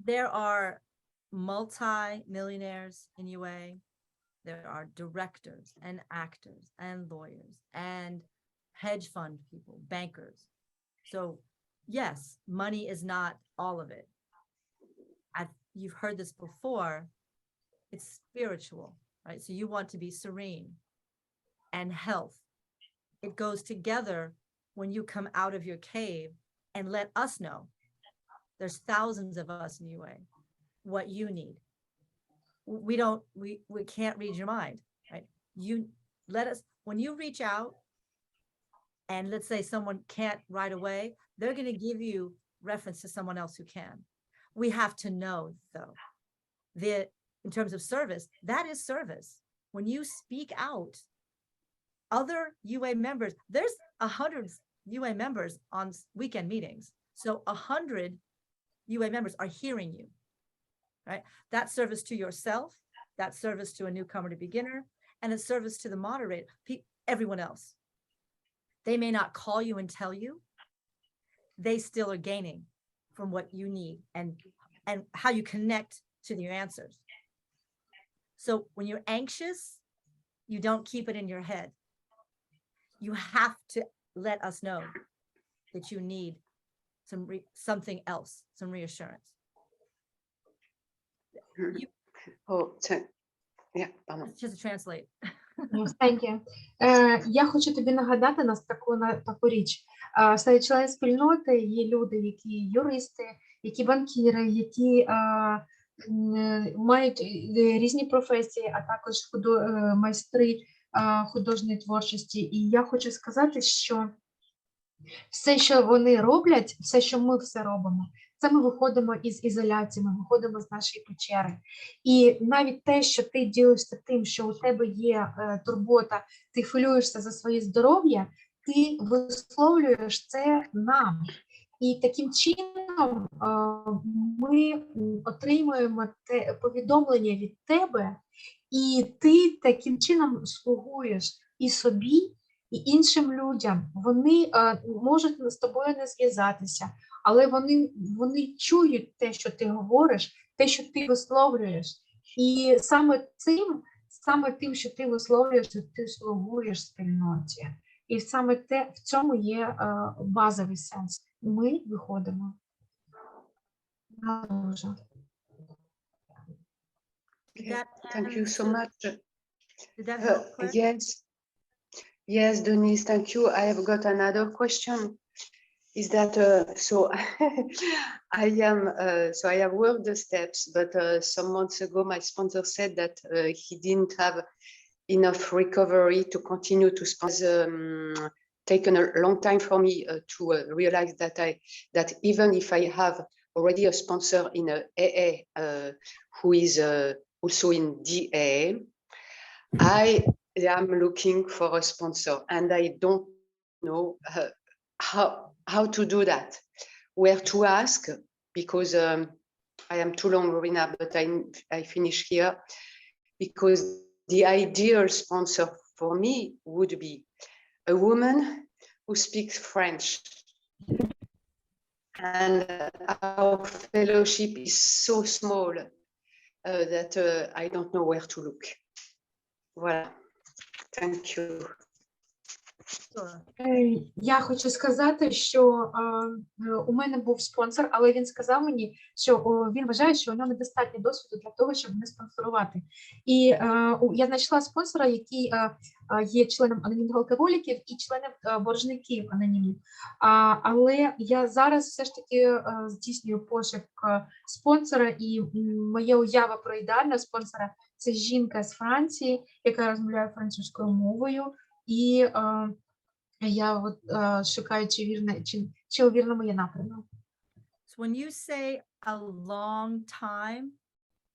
Speaker 1: There are multi-millionaires in UA. There are directors and actors and lawyers and hedge fund people, bankers. So yes, money is not all of it. You've heard this before. It's spiritual, right? So you want to be serene and health. It goes together when you come out of your cave and let us know. There's thousands of us in UA, what you need. We can't read your mind, right? You let us, when you reach out and let's say someone can't right away, they're going to give you reference to someone else who can. We have to know though, in terms of service, that is service. When you speak out, other UA members, there's 100 UA members on weekend meetings. So 100 UA members are hearing you. Right? That service to yourself, that service to a newcomer to beginner, and a service to the moderator, everyone else. They may not call you and tell you, they still are gaining from what you need and how you connect to your answers. So when you're anxious, you don't keep it in your head. You have to let us know that you need something else, some reassurance.
Speaker 4: Yeah, pardon.
Speaker 1: Just to translate.
Speaker 2: Thank you. Я хочу тобі нагадати нас таку річ. Серед членів спільноти є люди, які юристи, які банкіри, які мають різні професії, а також майстри художньої творчості. І я хочу сказати, що все, що вони роблять, все, що ми все робимо, це ми виходимо із ізоляції, ми виходимо з нашої печери. І навіть те, що ти ділишся тим, що у тебе є турбота, ти хвилюєшся за своє здоров'я, ти висловлюєш це нам. І таким чином ми отримуємо повідомлення від тебе, і ти таким чином слугуєш і собі, і іншим людям. Вони можуть з тобою не зв'язатися, але вони чують те, що ти говориш, те, що ти висловлюєш. І саме тим, що ти висловлюєш, ти слугуєш спільноті. І саме в цьому є базовий сенс. Ми виходимо. Дуже.
Speaker 4: Thank you so much.
Speaker 1: Did that help, Claire?
Speaker 4: Yes, Denyse, thank you. I have got another question. Is that so? I have worked the steps, but some months ago, my sponsor said that he didn't have enough recovery to continue to sponsor. Taken a long time for me to realize that even if I have already a sponsor in a AA who is also in DA, I am looking for a sponsor, and I don't know how to do that, where to ask, because I am too long, Rowena, but I finish here, because the ideal sponsor for me would be a woman who speaks French. And our fellowship is so small that I don't know where to look. Voilà. Thank you.
Speaker 1: Sure.
Speaker 2: Я хочу сказати, що у мене був спонсор, але він сказав мені, що він вважає, що у нього недостатньо досвіду для того, щоб мене спонсорувати. І я знайшла спонсора, який є членом анонімних алкоголіків і членом боржників анонімів. Але я зараз все ж таки здійснюю пошук спонсора, і моя уява про ідеального спонсора – це жінка з Франції, яка розмовляє французькою мовою, і я шукаю, чи у вірному є напрямку.
Speaker 1: So when you say a long time,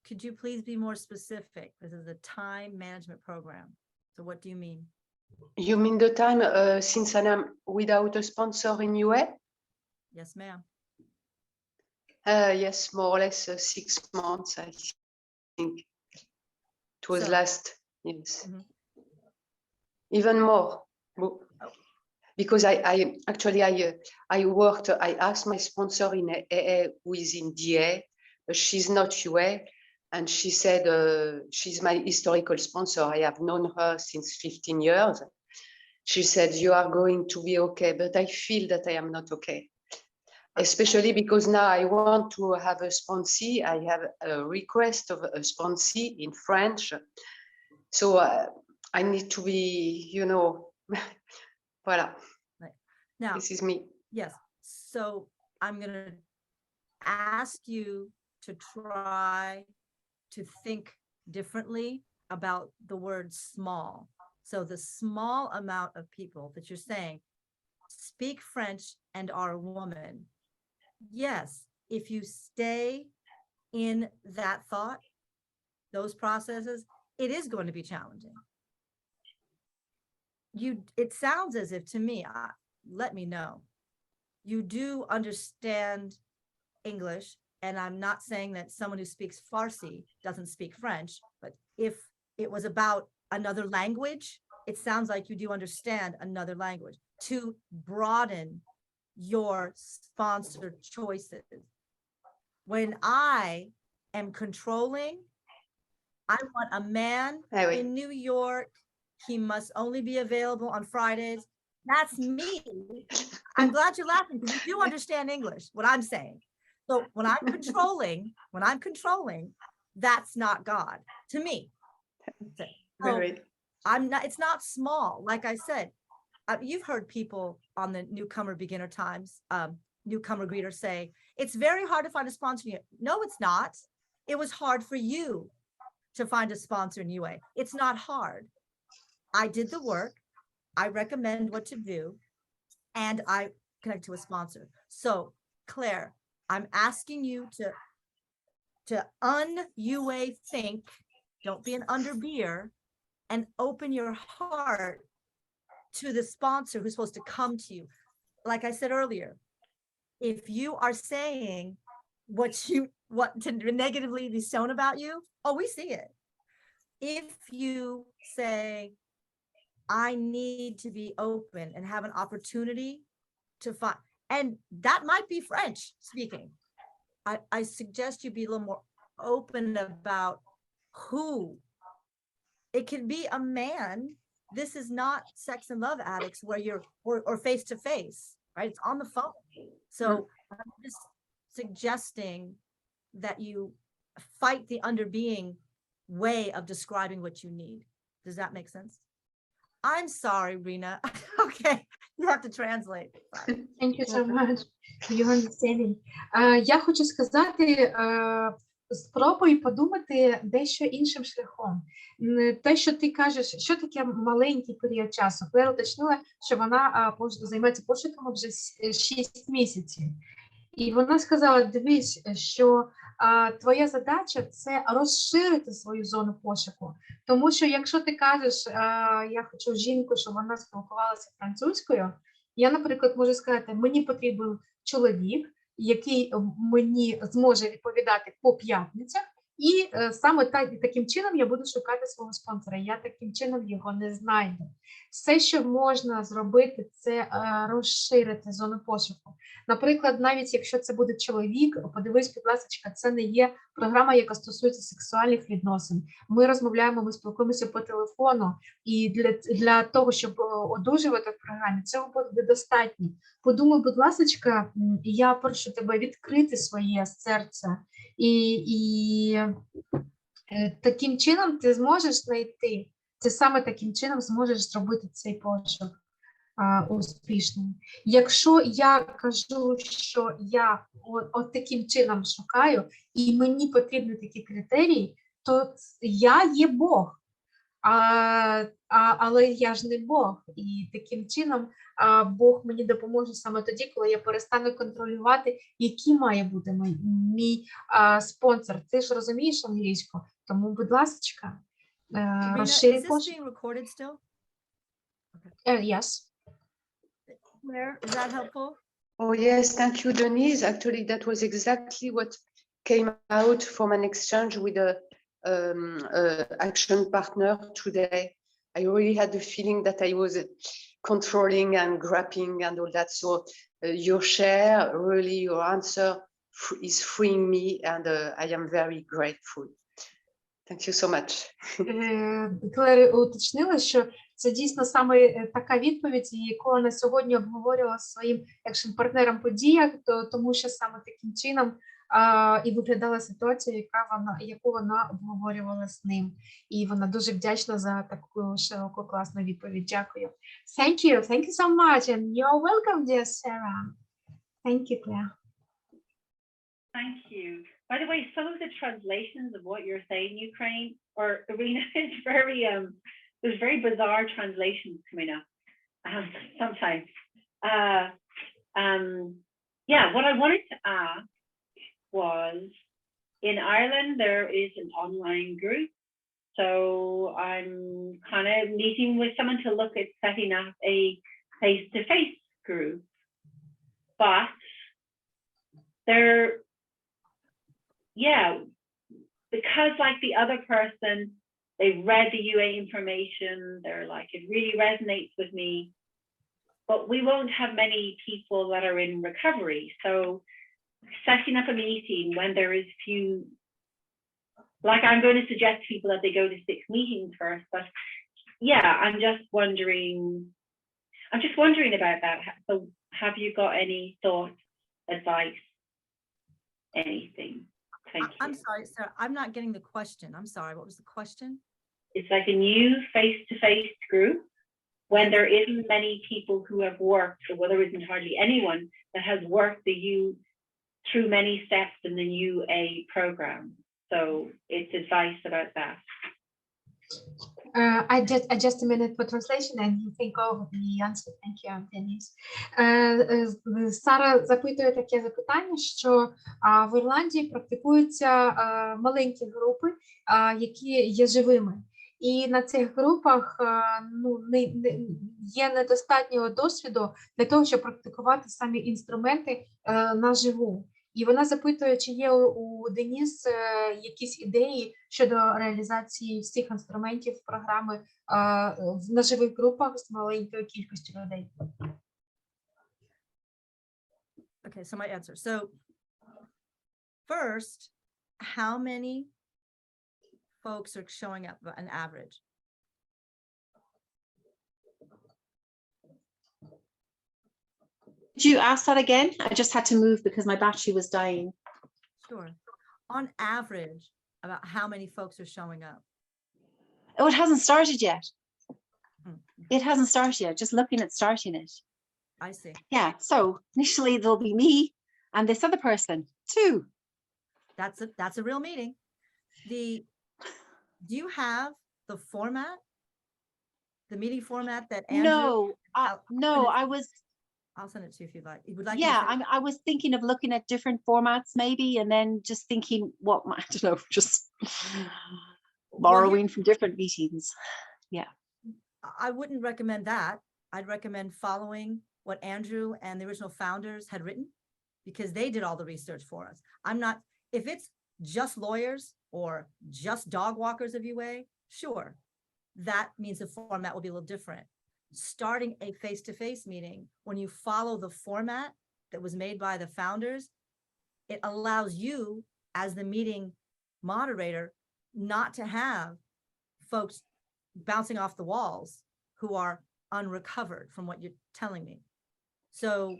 Speaker 1: could you please be more specific? This is a time management program. So what do you mean?
Speaker 4: You mean the time since I am without a sponsor in UA?
Speaker 1: Yes, ma'am.
Speaker 4: Yes, more or less 6 months, I think. It was
Speaker 1: So-
Speaker 4: last, yes.
Speaker 1: Mhm.
Speaker 4: Even more. Because I worked, I asked my sponsor in AA who is in DA, she's not UA, and she said she's my historical sponsor. I have known her since 15 years. She said, you are going to be okay, but I feel that I am not okay. Especially because now I want to have a sponsee. I have a request of a sponsee in French. So I need to be, voilà.
Speaker 1: Now,
Speaker 4: This is me.
Speaker 1: yes, so I'm going to ask you to try to think differently about the word small. So the small amount of people that you're saying speak French and are a woman. Yes, if you stay in that thought, those processes, it is going to be challenging. It sounds as if to me, let me know, you do understand English, and I'm not saying that someone who speaks Farsi doesn't speak French, but if it was about another language, it sounds like you do understand another language to broaden your sponsor choices. When I am controlling, I want a man in New York. He must only be available on Fridays. That's me. I'm glad you're laughing because you do understand English, what I'm saying. So when I'm controlling, that's not God to me. So
Speaker 4: Very.
Speaker 1: it's not small. Like I said, you've heard people on the newcomer beginner times, newcomer greeter say, it's very hard to find a sponsor. No, it's not. It was hard for you to find a sponsor in UA. It's not hard. I did the work. I recommend what to do, and I connect to a sponsor. So Claire, I'm asking you to un-UA think, don't be an underbeer, and open your heart to the sponsor who's supposed to come to you. Like I said earlier, if you are saying what to negatively be shown about you, oh, we see it. If you say, I need to be open and have an opportunity to find, and that might be French speaking. I suggest you be a little more open about who. It could be a man. This is not Sex and Love Addicts where you're, or face to face, right? It's on the phone. So I'm just suggesting that you fight the underbeing way of describing what you need. Does that make sense? I'm sorry, Rena. Okay, you have to translate. Sorry.
Speaker 2: Thank you so much for your understanding. Я хочу сказати, спробуй подумати дещо іншим шляхом. Те, що ти кажеш, що таке маленький період часу. Клер уточнила, що вона займається пошуками вже 6 місяців. І вона сказала, дивись, що твоя задача – це розширити свою зону пошуку. Тому що якщо ти кажеш, я хочу жінку, щоб вона спілкувалася французькою, я, наприклад, можу сказати, мені потрібен чоловік, який мені зможе відповідати по п'ятницях, і саме таким чином я буду шукати свого спонсора. Я таким чином його не знайду. Все, що можна зробити, це розширити зону пошуку. Наприклад, навіть якщо це буде чоловік, подивись, будь ласка, це не є програма, яка стосується сексуальних відносин. Ми розмовляємо, ми спілкуємося по телефону, і для того, щоб одужувати в програмі, цього буде достатньо. Подумай, будь ласка, я прошу тебе відкрити своє серце, і таким чином ти зможеш знайти, ти саме таким чином зможеш зробити цей пошук успішним. Якщо я кажу, що я от таким чином шукаю, і мені потрібні такі критерії, то я є Бог. Але я ж не Бог, і таким чином Бог мені допоможе саме тоді, коли я перестану контролювати, який має бути мій спонсор. Ти ж розумієш англійську, тому, будь ласка, розширюй
Speaker 1: Is this
Speaker 2: пошук.
Speaker 1: being recorded still?
Speaker 2: Yes.
Speaker 1: Claire, is that helpful?
Speaker 4: Oh, yes, thank you, Denyse. Actually, that was exactly what came out from an exchange with a action partner today. I really had the feeling that I was controlling and grabbing and all that. So your share, really your answer is freeing me, and I am very grateful. Thank you so much.
Speaker 2: Клері уточнила, що це дійсно саме така відповідь, яку вона сьогодні обговорювала зі своїм екшн-партнером по діях, тому що саме таким чином і виглядала ситуація, яку вона обговорювала з ним. І вона дуже вдячна за таку широку, класну відповідь. Дякую. Thank you so much, and you're welcome, dear Sarah. Thank you, Claire.
Speaker 5: Thank you. By the way, some of the translations of what you're saying, Ukraine or Irina, is very there's very bizarre translations coming up sometimes. Yeah, what I wanted to ask was, in Ireland there is an online group, so I'm kind of meeting with someone to look at setting up a face-to-face group, but because like the other person, they've read the UA information, they're like, it really resonates with me, but we won't have many people that are in recovery. So setting up a meeting when there is few, like I'm going to suggest to people that they go to 6 meetings first, but yeah, I'm just wondering about that. So have you got any thoughts, advice, anything? Thank you.
Speaker 1: I'm sorry, sir. I'm not getting the question. I'm sorry. What was the question?
Speaker 5: It's like a new face-to-face group when there isn't many people who have worked, or well, there isn't hardly anyone that has worked through many steps in the UA program. So it's advice about that.
Speaker 2: I just a minute for translation and you think of the answer. Thank you, Denyse. Сара запитує таке запитання, що в Ірландії практикуються маленькі групи, які є живими. І на цих групах є недостатнього досвіду для того, щоб практикувати самі інструменти наживу. І вона запитує, чи є у Деніс якісь ідеї щодо реалізації всіх інструментів програми в наживих групах з маленькою кількістю людей.
Speaker 1: Okay, so my answer. So first, how many folks are showing up on average?
Speaker 6: Could you ask that again? I just had to move because my battery was dying.
Speaker 1: Sure. On average, about how many folks are showing up?
Speaker 6: Oh, it hasn't started yet.
Speaker 1: Hmm.
Speaker 6: It hasn't started yet. Just looking at starting it.
Speaker 1: I see.
Speaker 6: Yeah. So initially there'll be me and this other person too.
Speaker 1: That's a real meeting. Do you have the format? The meeting format that Andrew?
Speaker 6: No,
Speaker 1: I'll send it to you if you'd like. You would like?
Speaker 6: yeah, I was thinking of looking at different formats maybe, and then just thinking what, I don't know, just borrowing from different meetings. Yeah.
Speaker 1: I wouldn't recommend that. I'd recommend following what Andrew and the original founders had written, because they did all the research for us. If it's just lawyers or just dog walkers of UA, sure, that means the format will be a little different. Starting a face-to-face meeting, when you follow the format that was made by the founders, it allows you as the meeting moderator not to have folks bouncing off the walls who are unrecovered from what you're telling me. So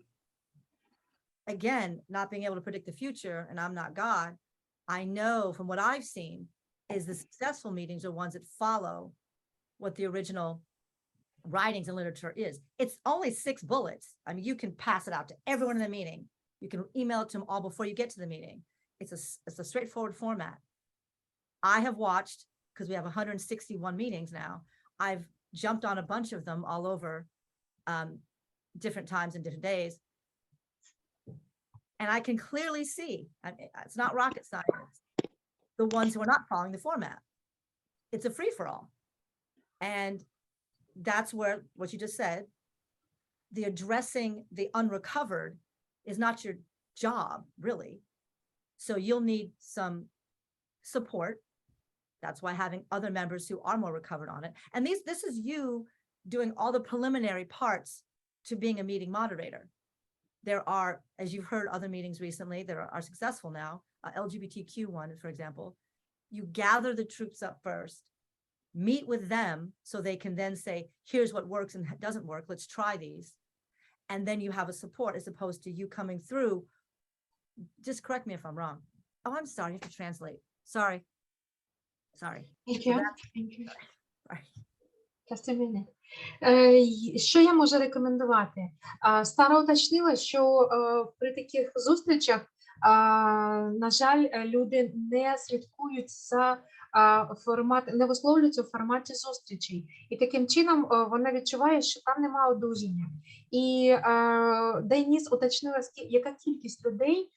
Speaker 1: again, not being able to predict the future, and I'm not God, I know from what I've seen is the successful meetings are ones that follow what the original writings and literature is. It's only 6 bullets. I mean, you can pass it out to everyone in the meeting. You can email it to them all before you get to the meeting. It's a straightforward format. I have watched, because we have 161 meetings now, I've jumped on a bunch of them all over different times and different days. And I can clearly see, it's not rocket science, the ones who are not following the format. It's a free-for-all. And that's where what you just said, the addressing the unrecovered is not your job, really. So you'll need some support. That's why having other members who are more recovered on it. And this is you doing all the preliminary parts to being a meeting moderator. There are, as you've heard other meetings recently that are successful now, LGBTQ one, for example, you gather the troops up first, meet with them so they can then say, here's what works and doesn't work, let's try these. And then you have a support, as opposed to you coming through. Just correct me if I'm wrong. Oh, I'm sorry, you have to translate. Sorry.
Speaker 2: Thank you. Thank you.
Speaker 1: Sorry.
Speaker 2: Just a minute. Що я можу рекомендувати? Сара уточнила, що при таких зустрічах, на жаль, люди не слідкують за не висловлюються в форматі зустрічей. І таким чином вона відчуває, що там немає одужання. І Деніс уточнила, яка кількість людей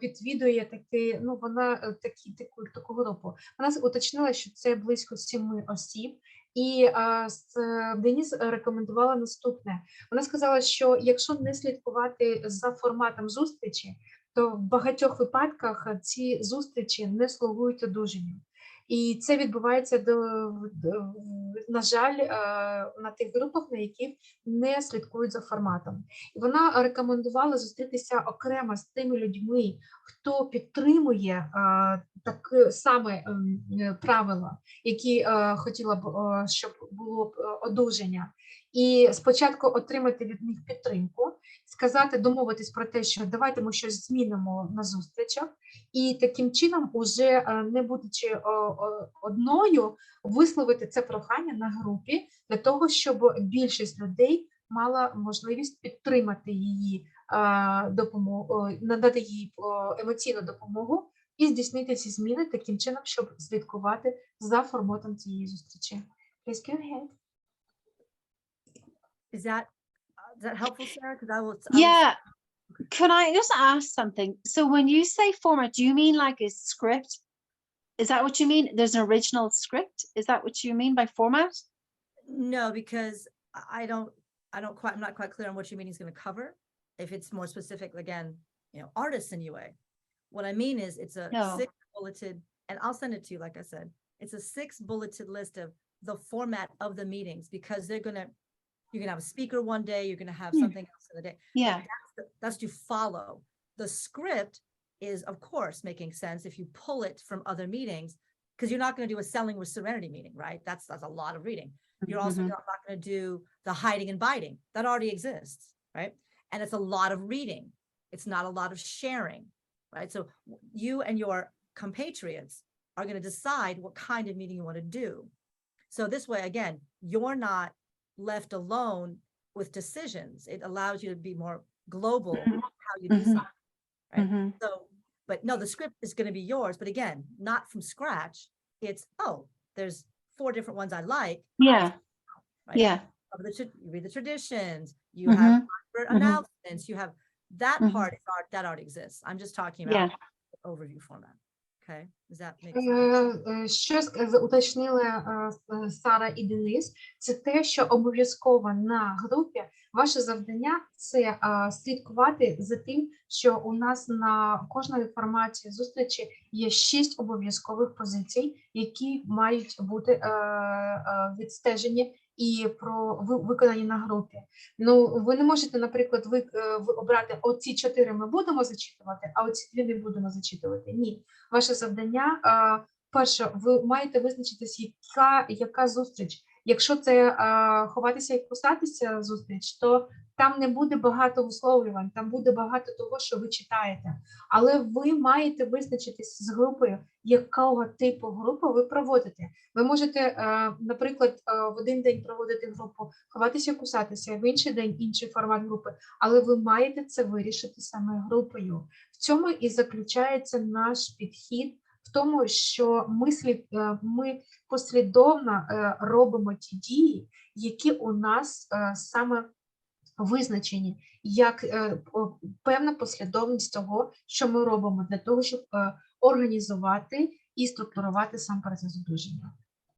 Speaker 2: підвідує таку групу. Вона уточнила, що це близько 7 осіб. І Деніс рекомендувала наступне. Вона сказала, що якщо не слідкувати за форматом зустрічі, то в багатьох випадках ці зустрічі не слугують одужанню. І це відбувається, на жаль, на тих групах, на яких не слідкують за форматом. І вона рекомендувала зустрітися окремо з тими людьми, хто підтримує таке саме правила, які хотіла б, щоб було одужання. І спочатку отримати від них підтримку, сказати, домовитись про те, що давайте ми щось змінимо на зустрічах, і таким чином, уже не будучи одною, висловити це прохання на групі для того, щоб більшість людей мала можливість підтримати її допомогу, надати їй емоційну допомогу і здійснити ці зміни таким чином, щоб слідкувати за форматом цієї зустрічі. Please go ahead.
Speaker 1: Is that helpful, Sarah? Because I will.
Speaker 6: Yeah. Can I just ask something? So when you say format, do you mean like a script? Is that what you mean? There's an original script? Is that what you mean by format?
Speaker 1: No, because I'm not quite clear on what your meeting is going to cover. If it's more specific, again, artists in UA. What I mean is it's a
Speaker 6: No.
Speaker 1: 6 bulleted, and I'll send it to you, like I said, it's a 6 bulleted list of the format of the meetings, because you're going to have a speaker one day, you're going to have something else in the day.
Speaker 6: Yeah.
Speaker 1: That's to follow. The script is, of course, making sense if you pull it from other meetings, because you're not going to do a selling with serenity meeting, right? That's a lot of reading. You're also
Speaker 6: Mhm.
Speaker 1: not going to do the hiding and biting. That already exists, right? And it's a lot of reading. It's not a lot of sharing, right? So you and your compatriots are going to decide what kind of meeting you want to do. So this way, again, you're not left alone with decisions. It allows you to be more global how you do
Speaker 6: Mhm.
Speaker 1: something, right?
Speaker 6: Mhm.
Speaker 1: So, but no, the script is going to be yours, but again, not from scratch. It's, oh, there's 4 different ones I like.
Speaker 6: Yeah.
Speaker 1: Right?
Speaker 6: Yeah.
Speaker 1: You read the traditions, you have
Speaker 6: Mhm.
Speaker 1: announcements, you have that
Speaker 6: Mhm.
Speaker 1: part that already exists. I'm just talking about
Speaker 6: Yeah.
Speaker 1: the overview format. Okay, does that make sense?
Speaker 2: Що уточнили Сара і Денис, це те, що обов'язково на групі ваше завдання – це слідкувати за тим, що у нас на кожній форматі зустрічі є 6 обов'язкових позицій, які мають бути відстежені і виконані на групі. Ну, ви не можете, наприклад, ви обрати оці 4 ми будемо зачитувати, а оці 2 не будемо зачитувати. Ні. Ваше завдання, перше, ви маєте визначитись, яка зустріч. Якщо це ховатися і кусатися зустріч, то там не буде багато висловлювань, там буде багато того, що ви читаєте. Але ви маєте визначитись з групою, якого типу групи ви проводите. Ви можете, наприклад, в один день проводити групу ховатися, кусатися, в інший день інший формат групи, але ви маєте це вирішити саме групою. В цьому і заключається наш підхід, в тому, що ми послідовно робимо ті дії, які у нас саме визначені, як певна послідовність того, що ми робимо для того, щоб організувати і структурувати сам процес одруження.